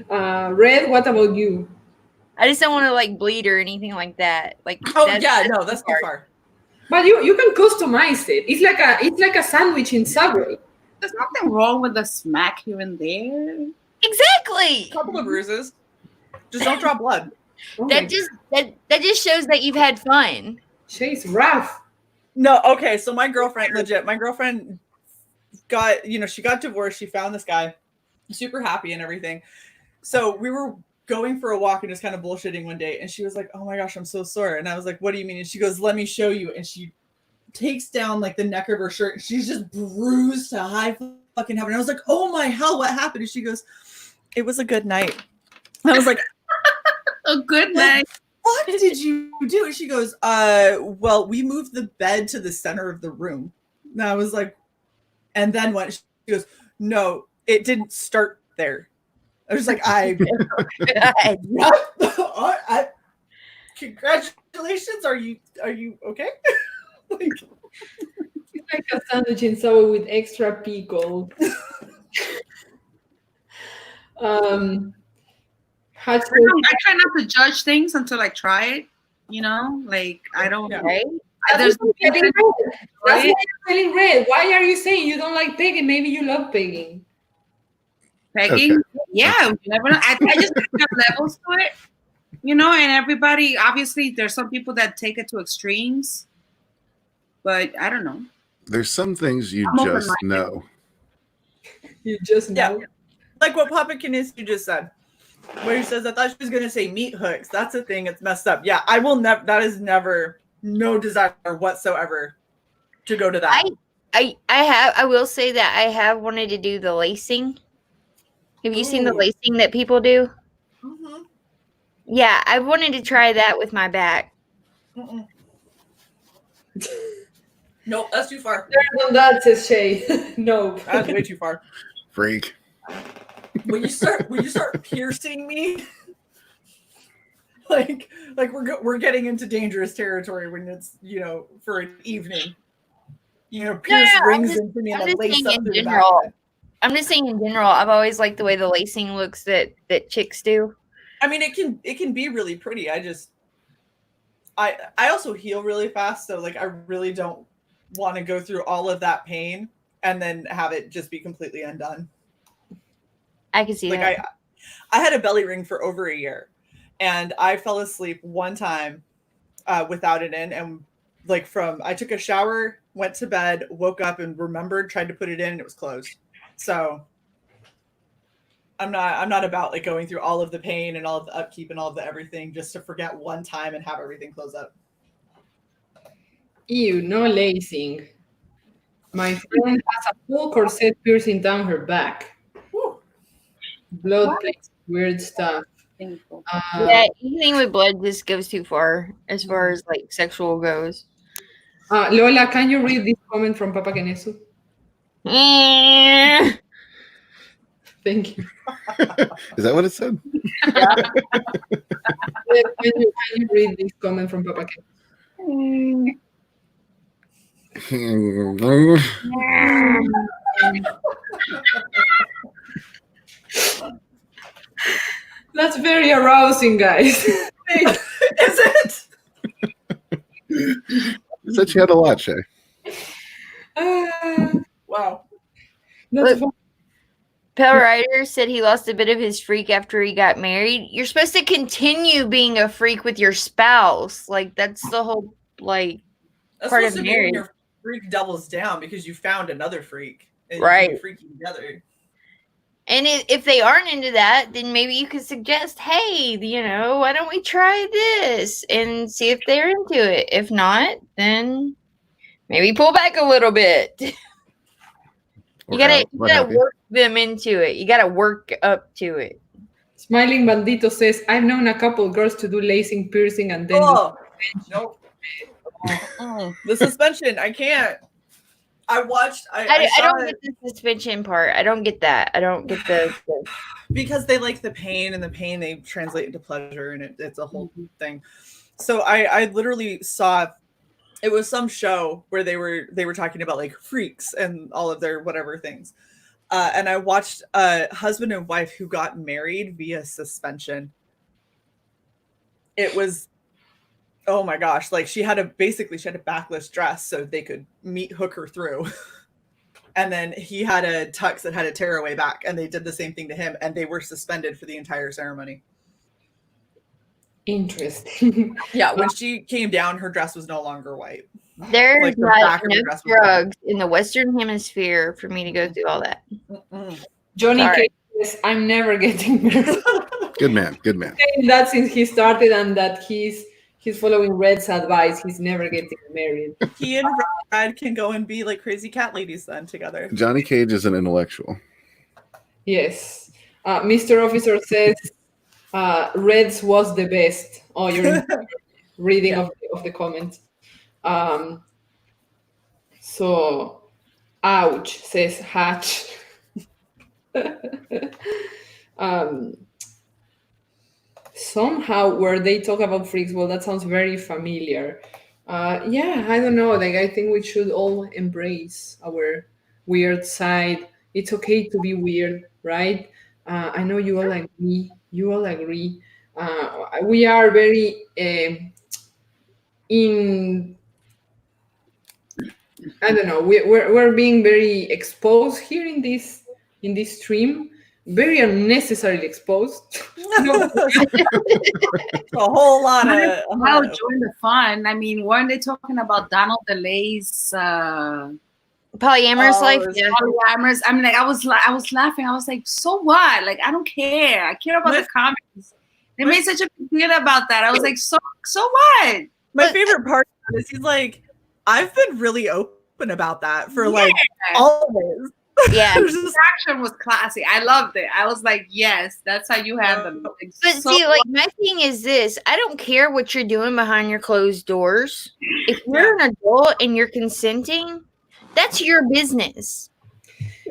B: Red, what about you?
E: I just don't want to like bleed or anything like that. Like,
D: Oh
E: that's
D: too far.
B: But you can customize it. It's like a sandwich in Subway.
C: There's nothing wrong with a smack here and there.
E: Exactly.
D: A couple of bruises. Just don't draw blood.
B: Oh my
E: That just shows that you've had fun.
B: Shay's rough.
D: No, okay. So my girlfriend got, she got divorced. She found this guy, super happy and everything. So we were going for a walk and just kind of bullshitting one day. And she was like, oh my gosh, I'm so sore. And I was like, what do you mean? And she goes, let me show you. And she takes down like the neck of her shirt. And she's just bruised to high fucking heaven. And I was like, oh my hell, what happened? And she goes, it was a good night. And I was like,
C: A good night.
D: what did you do? And she goes, well, we moved the bed to the center of the room. And I was like, and then what? She goes, no, it didn't start there. I was like, congratulations. Are you okay? Like,
B: It's like a sandwich in Subway with extra pickle.
C: I try not to judge things until I try it. Like I don't.
D: Yeah.
E: Right?
B: That's why you're telling Red. Why are you saying you don't like pegging? Maybe you love pegging.
C: Pegging.
F: Okay.
C: Yeah, you never know. I just have levels to it. And everybody, obviously, there's some people that take it to extremes, but I don't know.
F: There's some things you
C: I'm
F: just
C: open-minded.
F: know.
B: You just know.
D: like what Papa Kinesi just said, where he says, I thought she was going to say meat hooks. That's a thing. It's messed up. Yeah, I will never, that is never, no desire whatsoever to go to that.
E: I will say that I have wanted to do the lacing. Have you seen the
D: Ooh.
E: lacing that people do?
D: Mm-hmm.
E: Yeah, I wanted to try that with my back.
D: Mm-mm. Nope, that's too far.
B: On that, says Shay. No.
D: That's way too far.
F: Freak.
D: When you start piercing me, like we're getting into dangerous territory when it's for an evening. pierce
E: I'm
D: rings
E: just,
D: into me and
E: I'm
D: then
E: just
D: lace
E: saying
D: up
E: in
D: through the back
E: general.
D: of it.
E: I'm just saying in general. I've always liked the way the lacing looks that chicks do.
D: I mean, it can be really pretty. I also heal really fast, so like I really don't want to go through all of that pain and then have it just be completely undone.
E: I can see
D: Like
E: that.
D: I had a belly ring for over a year, and I fell asleep one time without it in, and like I took a shower, went to bed, woke up, and remembered, tried to put it in, and it was closed. So I'm not about like going through all of the pain and all of the upkeep and all of the everything just to forget one time and have everything close up.
B: Ew, no lacing. My friend has a full corset piercing down her back.
D: Whew.
B: Blood
C: What?
B: plates, weird stuff.
C: Painful.
E: Yeah, anything with blood just goes too far as far as like sexual goes.
B: Lola, can you read this comment from Papa Kenesu?
E: Eh.
B: Thank you.
F: Is that what it said?
B: Can you read this comment from Papa Kenesu? That's very arousing, guys.
D: Is it?
F: Said she had a lot, Shay.
D: Wow.
B: That's
E: Look,
B: fun.
E: Pale Rider said he lost a bit of his freak after he got married. You're supposed to continue being a freak with your spouse. Like that's the whole like
D: That's
E: part of
D: supposed to be when
E: marriage.
D: your freak doubles down because you found another freak. And
E: Right.
D: You can be freaking together.
E: And if they aren't into that, then maybe you could suggest, hey, why don't we try this and see if they're into it. If not, then maybe pull back a little bit. You gotta work them into it. You gotta work up to it.
B: Smiling Bandito says, I've known a couple girls to do lacing, piercing, and then
D: Nope. The suspension, I can't. I watched.
E: I don't get the suspension part. I don't get that. I don't get the
D: because they like the pain, and the pain they translate into pleasure, and it's a whole thing. So I literally saw, it was some show where they were talking about like freaks and all of their whatever things, and I watched a husband and wife who got married via suspension. It was, oh my gosh, like she had a backless dress so they could hook her through. And then he had a tux that had a tearaway back, and they did the same thing to him, and they were suspended for the entire ceremony.
B: Interesting.
D: Yeah, when she came down, her dress was no longer white.
E: There's
D: Like, the
E: not
D: back of her
E: enough
D: dress was
E: drugs in the Western Hemisphere for me to go through all that.
B: Johnny
E: Sorry.
B: K says, I'm never getting married.
F: Good man. Good man.
B: Saying that since he started and that he's following Red's advice, he's never getting married.
D: He and Red can go and be like crazy cat ladies then together.
F: Johnny Cage is an intellectual.
B: Yes. Mr. Officer says, Reds was the best. Oh, you're reading of the comments. So, ouch, says Hatch. Somehow where they talk about freaks, well, that sounds very familiar. Yeah, I don't know. Like, I think we should all embrace our weird side. It's okay to be weird, right? I know you all agree. You all agree. We are very I don't know. We're being very exposed here in this stream. Very unnecessarily exposed.
D: A whole lot of.
C: I'll join the fun. I mean, weren't they talking about Donald DeLay's
E: Polyamorous life?
D: Yeah.
C: polyamorous? I mean, like I was laughing. I was like, so what? Like, I don't care. I care about the comics. They made such a big deal about that. I was like, so what?
D: My favorite part is he's like, I've been really open about that for like always.
E: Yeah.
C: The action was classy. I loved it. I was like, yes, that's how you have them.
E: But see, like my thing is this: I don't care what you're doing behind your closed doors. If you're an adult and you're consenting, that's your business.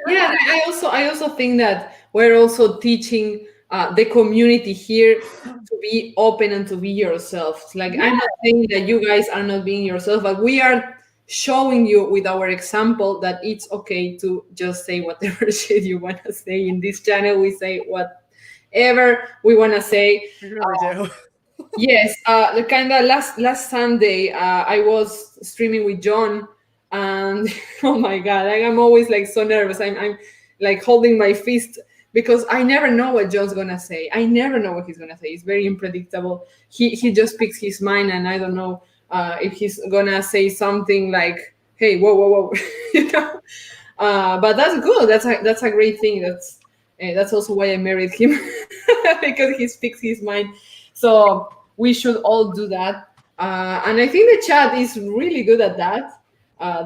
B: Yeah, I also think that we're also teaching the community here to be open and to be yourselves. Like, I'm not saying that you guys are not being yourself, but we are showing you with our example that it's okay to just say whatever shit you want to say. In this channel, we say whatever we want to say.
D: We really do.
B: Yes, the kind of last Sunday, I was streaming with John, and oh my god, I'm always like so nervous. I'm like holding my fist because I never know what John's gonna say. I never know what he's gonna say. It's very unpredictable. He just speaks his mind, and I don't know if he's gonna say something like, "Hey, whoa, whoa, whoa," you know. But that's good. That's a great thing. That's also why I married him because he speaks his mind. So we should all do that. And I think the chat is really good at that.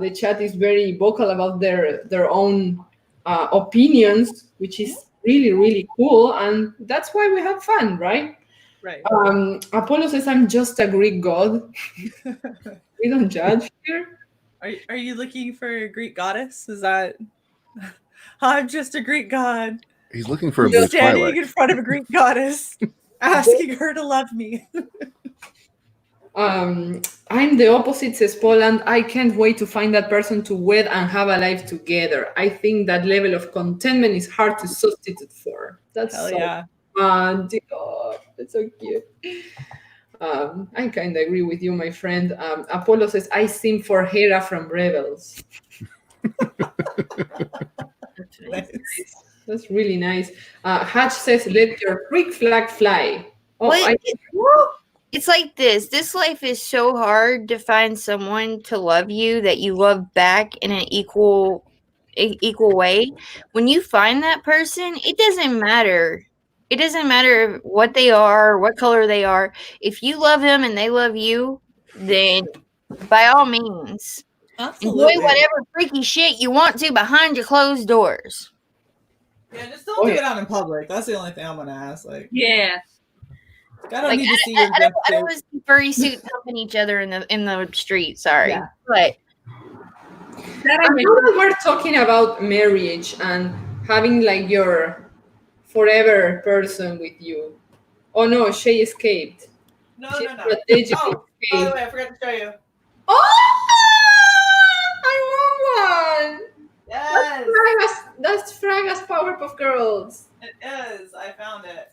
B: The chat is very vocal about their own opinions, which is really, really cool. And that's why we have fun, right?
D: Right.
B: Apollo says, I'm just a Greek god. We don't judge here.
D: Are you looking for a Greek goddess? Is that I'm just a Greek god
F: He's looking for a blue
D: standing
F: Twilight.
D: in front of a Greek goddess, asking her to love me.
B: I'm the opposite, says Poland. I can't wait to find that person to wed and have a life together. I think that level of contentment is hard to substitute for. That's
D: Hell
B: so
D: yeah.
B: fun. Oh, that's so cute. I kind of agree with you, my friend. Apollo says, I sing for Hera from Rebels.
D: Nice.
B: That's really nice. Hatch says, let your Greek flag fly. Oh,
E: Wait, it's like this. This life is so hard to find someone to love you that you love back in an equal way. When you find that person, it doesn't matter. It doesn't matter what they are, what color they are. If you love them and they love you, then by all means,
D: Absolutely.
E: enjoy whatever freaky shit you want to behind your closed doors.
D: Yeah, just don't do it out in public. That's the only thing I'm gonna ask. Like,
C: Yeah.
D: I don't
E: Like,
D: need to see your
E: I don't
D: dick.
E: want to see furry suits helping each other in the street. Sorry,
D: Yeah.
E: but
C: That I
B: And
C: mean,
B: now that we're talking about marriage and having like your forever person with you. Oh no, Shay escaped.
D: No,
B: She
D: no, no.
B: strategically
D: Oh, by the
B: escaped.
D: way, I forgot to show you.
B: Oh, I want one.
D: Yes,
B: That's Fraga's Powerpuff Girls.
D: it is. I found it.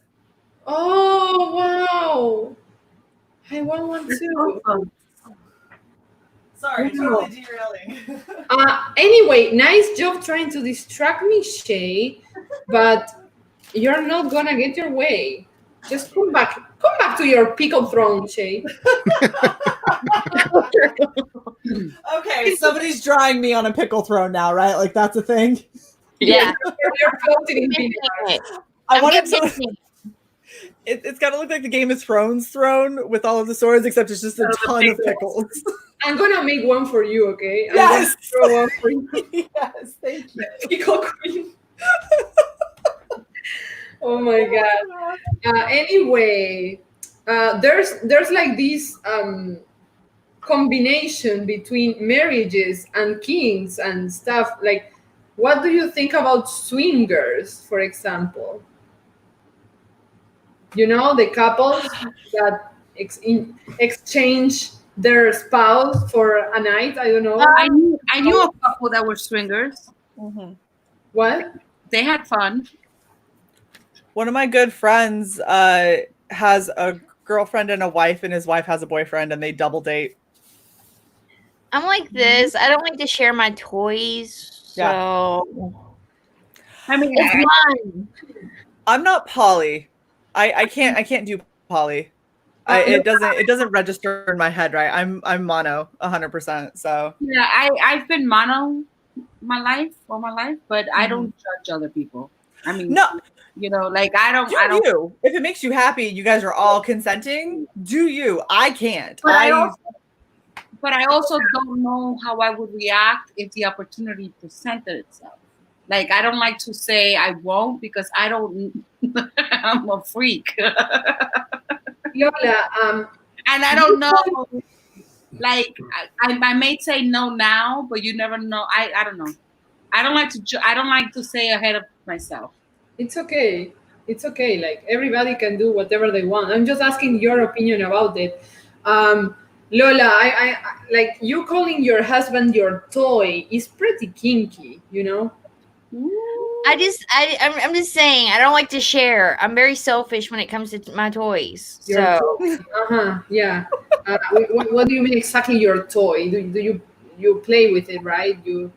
B: Oh wow. I want one too.
C: awesome.
D: Sorry,
B: Wow.
D: totally derailing.
B: Anyway, nice job trying to distract me, Shay, but you're not gonna get your way. Just come back. Come back to your pickle throne, Shay.
D: Okay, somebody's drawing me on a pickle throne now, right? Like that's a thing.
E: yeah,
B: You're floating in vinegar.
D: I
E: I'm
D: wanted
E: getting
D: to.
E: it.
D: It's got to look like the Game of Thrones throne with all of the swords, except it's just a ton of pickles.
B: I'm gonna make one for you, okay? I'm
D: Yes.
B: gonna throw one for you.
D: Yes, thank you.
B: Pickle queen. Oh my god. Anyway, there's like this combination between marriages and kings and stuff. Like, what do you think about swingers, for example? You know, the couples that exchange their spouse for a night. I don't know.
C: I knew a couple that were swingers.
D: Mm-hmm.
B: What?
C: They had fun.
D: One of my good friends has a girlfriend and a wife, and his wife has a boyfriend, and they double date.
E: I'm like this. I don't like to share my toys,
D: Yeah.
E: so
C: I mean,
E: it's mine.
D: I'm not poly. I can't do poly. It doesn't register in my head, right? I'm mono 100%. So
C: yeah, I've been mono my life, but I don't judge other people. I mean,
D: no,
C: you know, like I don't.
D: you. If it makes you happy, you guys are all consenting. Do you? I can't.
C: But I also don't know how I would react if the opportunity presented itself. Like, I don't like to say I won't because I don't. I'm a freak,
B: Yola,
C: and I don't know. Like, I may say no now, but you never know. I don't know. I don't like to say ahead of myself.
B: it's okay. It's okay. Like, everybody can do whatever they want. I'm just asking your opinion about it. Lola, like you calling your husband your toy is pretty kinky, you know.
E: I'm just saying, I don't like to share. I'm very selfish when it comes to my toys.
B: Your
E: So
B: toy. Yeah. What do you mean exactly? Your toy? Do you play with it, right? You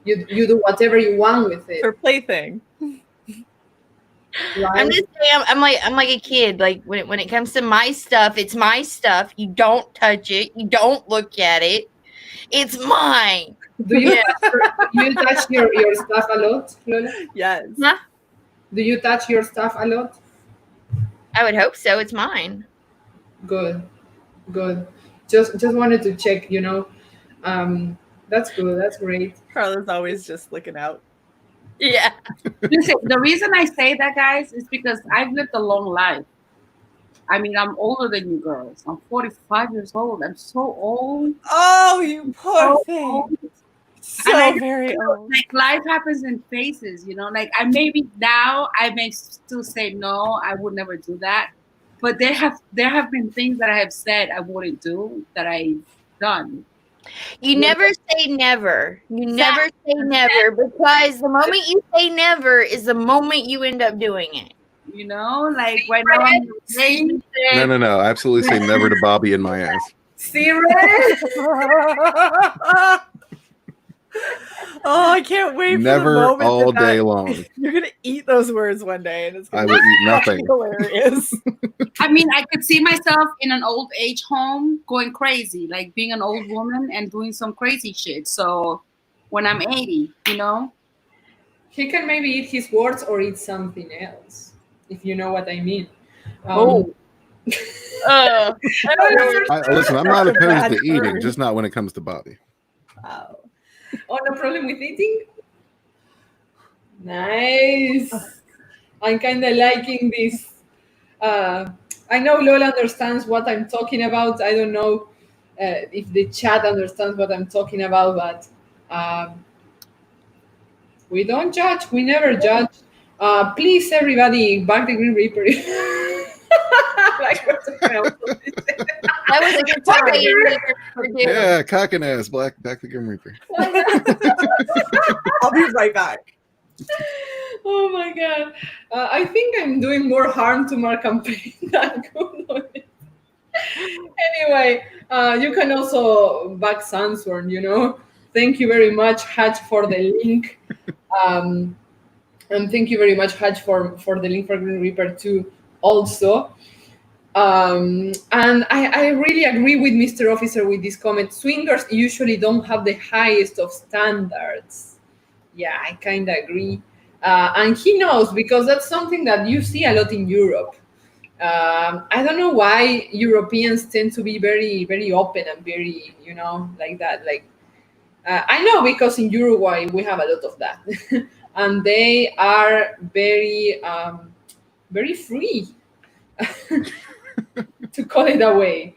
B: do whatever you want with it,
D: Her plaything.
E: I'm
B: right?
E: just saying, I'm like a kid. Like when it comes to my stuff, it's my stuff. You don't touch it. You don't look at it. It's mine.
B: Do you
E: Yeah.
B: do you touch your stuff a lot, Lola?
D: Yes.
E: Huh?
B: Do you touch your stuff a lot?
E: I would hope so. It's mine.
B: Good, good. Just wanted to check, you know. That's good. That's great.
D: Carla's always just looking out.
E: Yeah.
C: Listen, the reason I say that, guys, is because I've lived a long life. I mean, I'm older than you girls. I'm 45 years old. I'm so old.
D: Oh, you poor
C: So
D: thing.
C: old.
D: So
C: And I
D: very
C: feel
D: old.
C: like life happens in phases, you know. Like I maybe now I may still say no, I would never do that. But there have been things that I have said I wouldn't do that I've done.
E: You never say never. You never say never, because the moment you say never is the moment you end up doing it.
C: You know, like right now I'm in a relationship.
F: No. I absolutely say never to Bobby in my ass.
B: Serious?
D: Oh, I can't wait for the
F: Never
D: moment
F: all
D: that
F: day long.
D: you're gonna eat those words one day, and it's
F: I
D: gonna
F: will
D: be
F: eat nothing.
D: hilarious.
C: I mean, I could see myself in an old age home going crazy, like being an old woman and doing some crazy shit. So when I'm 80, you know,
B: He can maybe eat his words or eat something else, if you know what I mean.
E: Oh.
F: Listen, I'm not
D: Such a
F: opposed
D: bad
F: to eating,
D: word.
F: just not when it comes to Bobby.
D: Wow.
B: Oh, no problem with eating? Nice. I'm kind of liking this. I know Lola understands what I'm talking about. I don't know if the chat understands what I'm talking about, but we don't judge. We never judge. Please, everybody, back the Green Reaper. Like, what the hell?
E: That was a good time.
F: Yeah, cock and ass, back the Grim Reaper.
D: I'll be right back.
B: Oh my god. I think I'm doing more harm to my campaign than good on it. Anyway, you can also back Sandsworn, you know. Thank you very much, Hatch, for the link. And thank you very much, Hatch, for the link for Green Reaper too, also. And I really agree with Mr. Officer with this comment. Swingers usually don't have the highest of standards. Yeah, I kind of agree. And he knows, because that's something that you see a lot in Europe. I don't know why Europeans tend to be very, very open and very, you know, like that. Like, I know, because in Uruguay we have a lot of that, and they are very, very free, to call it a way.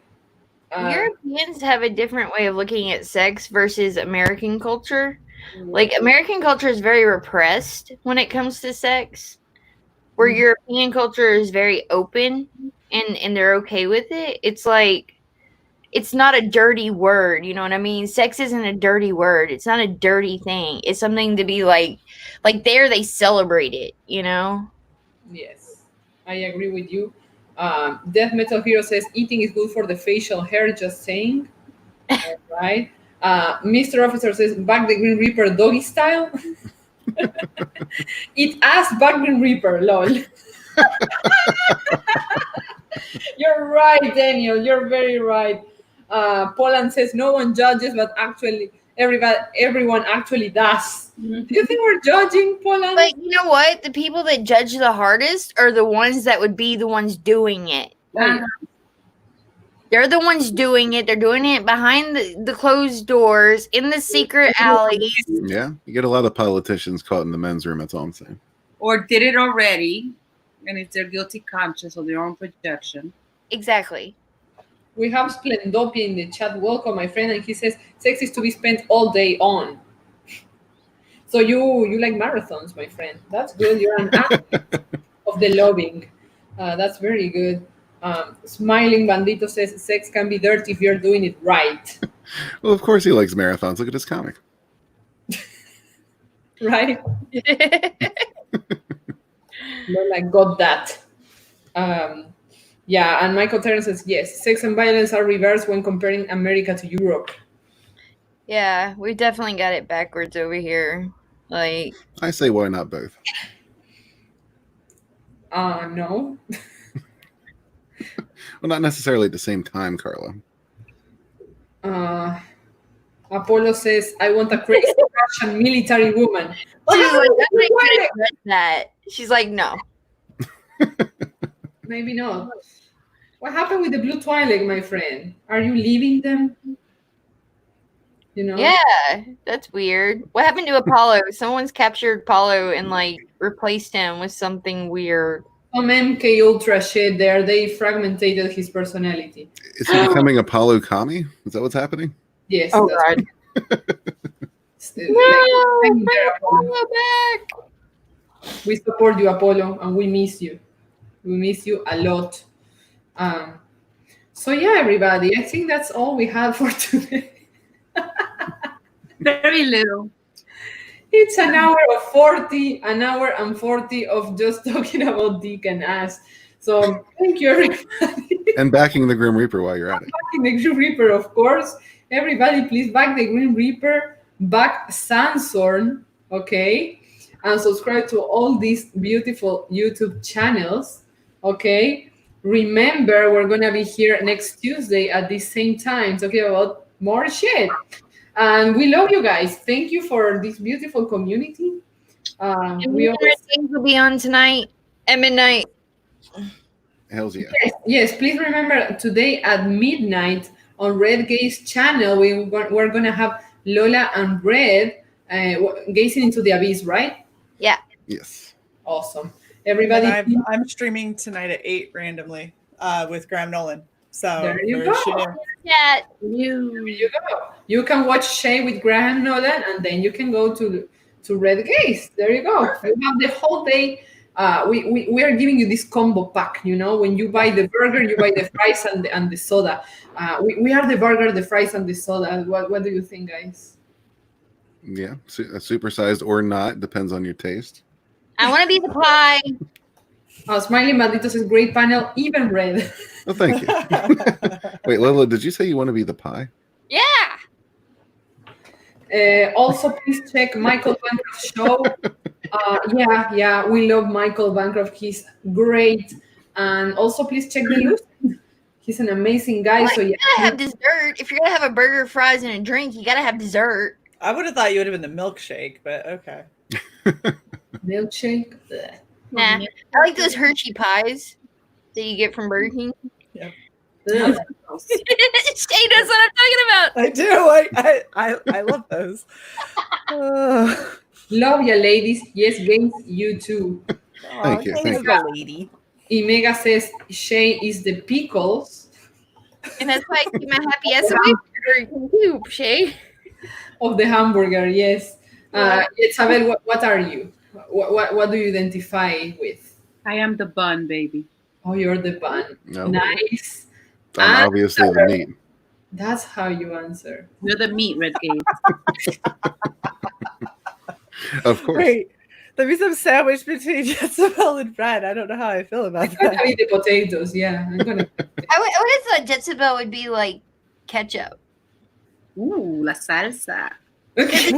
E: Europeans have a different way of looking at sex versus American culture. Like, American culture is very repressed when it comes to sex, where European culture is very open and they're okay with it. It's like, it's not a dirty word, you know what I mean? Sex isn't a dirty word. It's not a dirty thing. It's something to be like there they celebrate it, you know?
B: Yes, I agree with you. Death Metal Hero says eating is good for the facial hair. Just saying. All right. Mr. Officer says back the Green Reaper doggy style. Eat ass back Green Reaper. Lol. You're right, Daniel. You're very right. Poland says no one judges, but actually everyone actually does. Do you think we're judging, Poland?
E: But you know what? The people that judge the hardest are the ones that would be the ones doing it. They're the ones doing it. They're doing it behind the closed doors, in the secret alleys.
F: Yeah, you get a lot of politicians caught in the men's room. That's all I'm saying.
C: or did it already, and it's their guilty conscience or their own projection.
E: Exactly.
B: We have Splendopia in the chat. Welcome, my friend. And he says, sex is to be spent all day on. So you like marathons, my friend. That's good. You're an athlete of the loving. That's very good. Smiling Bandito says sex can be dirty if you're doing it right.
F: Well, of course he likes marathons. Look at his comic.
B: Right? Lola got that. Yeah, and Michael Turner says, yes, sex and violence are reversed when comparing America to Europe.
E: Yeah, we definitely got it backwards over here. Like,
F: I say, why not both?
B: No.
F: Well, not necessarily at the same time, Carla.
B: Apollo says, I want a crazy Russian military woman.
E: she's like, I think I read that. She's like, no.
B: Maybe not. What happened with the Blue Twilight, my friend? Are you leaving them? You know?
E: Yeah, that's weird. What happened to Apollo? Someone's captured Apollo and like replaced him with something weird.
B: Some MK Ultra shit there. They fragmented his personality.
F: Is he becoming Apollo Kami? Is that what's happening?
B: Yes.
E: Oh
B: that's
E: God!
B: No,
E: Bring Apollo back.
B: we support you, Apollo, and we miss you. We miss you a lot. So yeah, everybody, I think that's all we have for today.
C: Very little.
B: It's an hour and 40 of just talking about dick and ass. So thank you, everybody.
F: And backing the Grim Reaper while you're at it.
B: Backing the Grim Reaper, of course. Everybody, please back the Grim Reaper, back Sansorn, okay? And subscribe to all these beautiful YouTube channels, okay? Remember, we're going to be here next Tuesday at the same time talking about more shit. And we love you guys. Thank you for this beautiful community. We always
E: will be on tonight at midnight.
F: Hells yeah.
B: yes. Please remember today at midnight on Red Gaze channel, we're going to have Lola and Red gazing into the abyss, right?
E: Yeah.
F: Yes.
B: Awesome. Everybody,
D: I'm streaming tonight at 8 randomly with Graham Nolan. So
B: there you
D: there's
B: go.
D: Shay.
E: Yeah.
B: There you go. You can watch Shay with Graham Nolan, and then you can go to Red Gaze. There you go. You have the whole day. We are giving you this combo pack. You know, when you buy the burger, you buy the fries and the soda. We are the burger, the fries, and the soda. What do you think, guys?
F: Yeah, supersized or not depends on your taste.
E: I want to be the pie.
B: Smiley Bandito says, great panel, even Red.
F: Oh, thank you. Wait, Lola, did you say you want to be the pie?
E: Yeah.
B: Also, please check Michael Bancroft's show. Yeah, we love Michael Bancroft. He's great. And also, please check the news. He's an amazing guy. So
E: you gotta have dessert. If you're gonna have a burger, fries, and a drink, you gotta have dessert.
D: I would have thought you would have been the milkshake, but okay.
B: Milkshake.
E: Nah, I like those Hershey pies that you get from Burger King.
D: Yeah.
E: Shay knows what I'm talking about.
D: I do. I love those.
B: Love ya, ladies. Yes, games, you too.
F: Thank you. Thank
D: you. Lady.
B: Imega says Shay is the pickles.
E: And that's why I keep my happy ass away from you, Shay.
B: Of the hamburger, yes. Isabel, what are you? What do you identify with?
C: I am the bun, baby.
B: Oh, you're the bun.
F: No.
B: Nice.
F: I'm obviously the meat.
B: That's how you answer.
C: You're the meat, Red Gaze.
F: Of course.
D: Wait, there be some sandwich between Jezebel and bread. I don't know how I feel about
B: I'm gonna
D: that.
B: eat the potatoes. Yeah, I'm gonna.
E: I would have thought Jezebel would be like ketchup.
C: Ooh, la salsa.
B: Okay.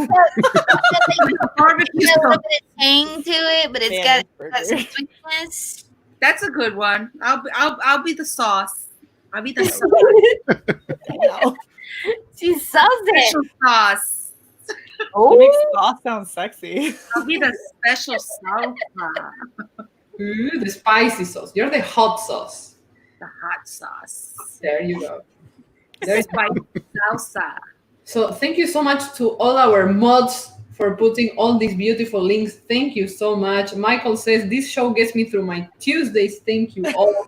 C: Barbecue.
E: A little bit of tang to it, but it's got some sweetness.
C: That's a good one. I'll be the sauce. I'll be the sauce.
E: She's saucy.
C: Special sauce.
D: It makes sauce sound sexy.
C: I'll be the special salsa.
B: Ooh, the spicy sauce. You're the hot sauce.
C: The hot sauce.
B: There you go.
C: There's spicy salsa.
B: So thank you so much to all our mods for putting all these beautiful links. Thank you so much. Michael says, this show gets me through my Tuesdays. Thank you all.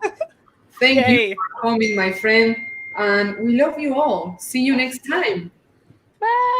B: Thank you for coming, my friend. And we love you all. See you next time.
E: Bye.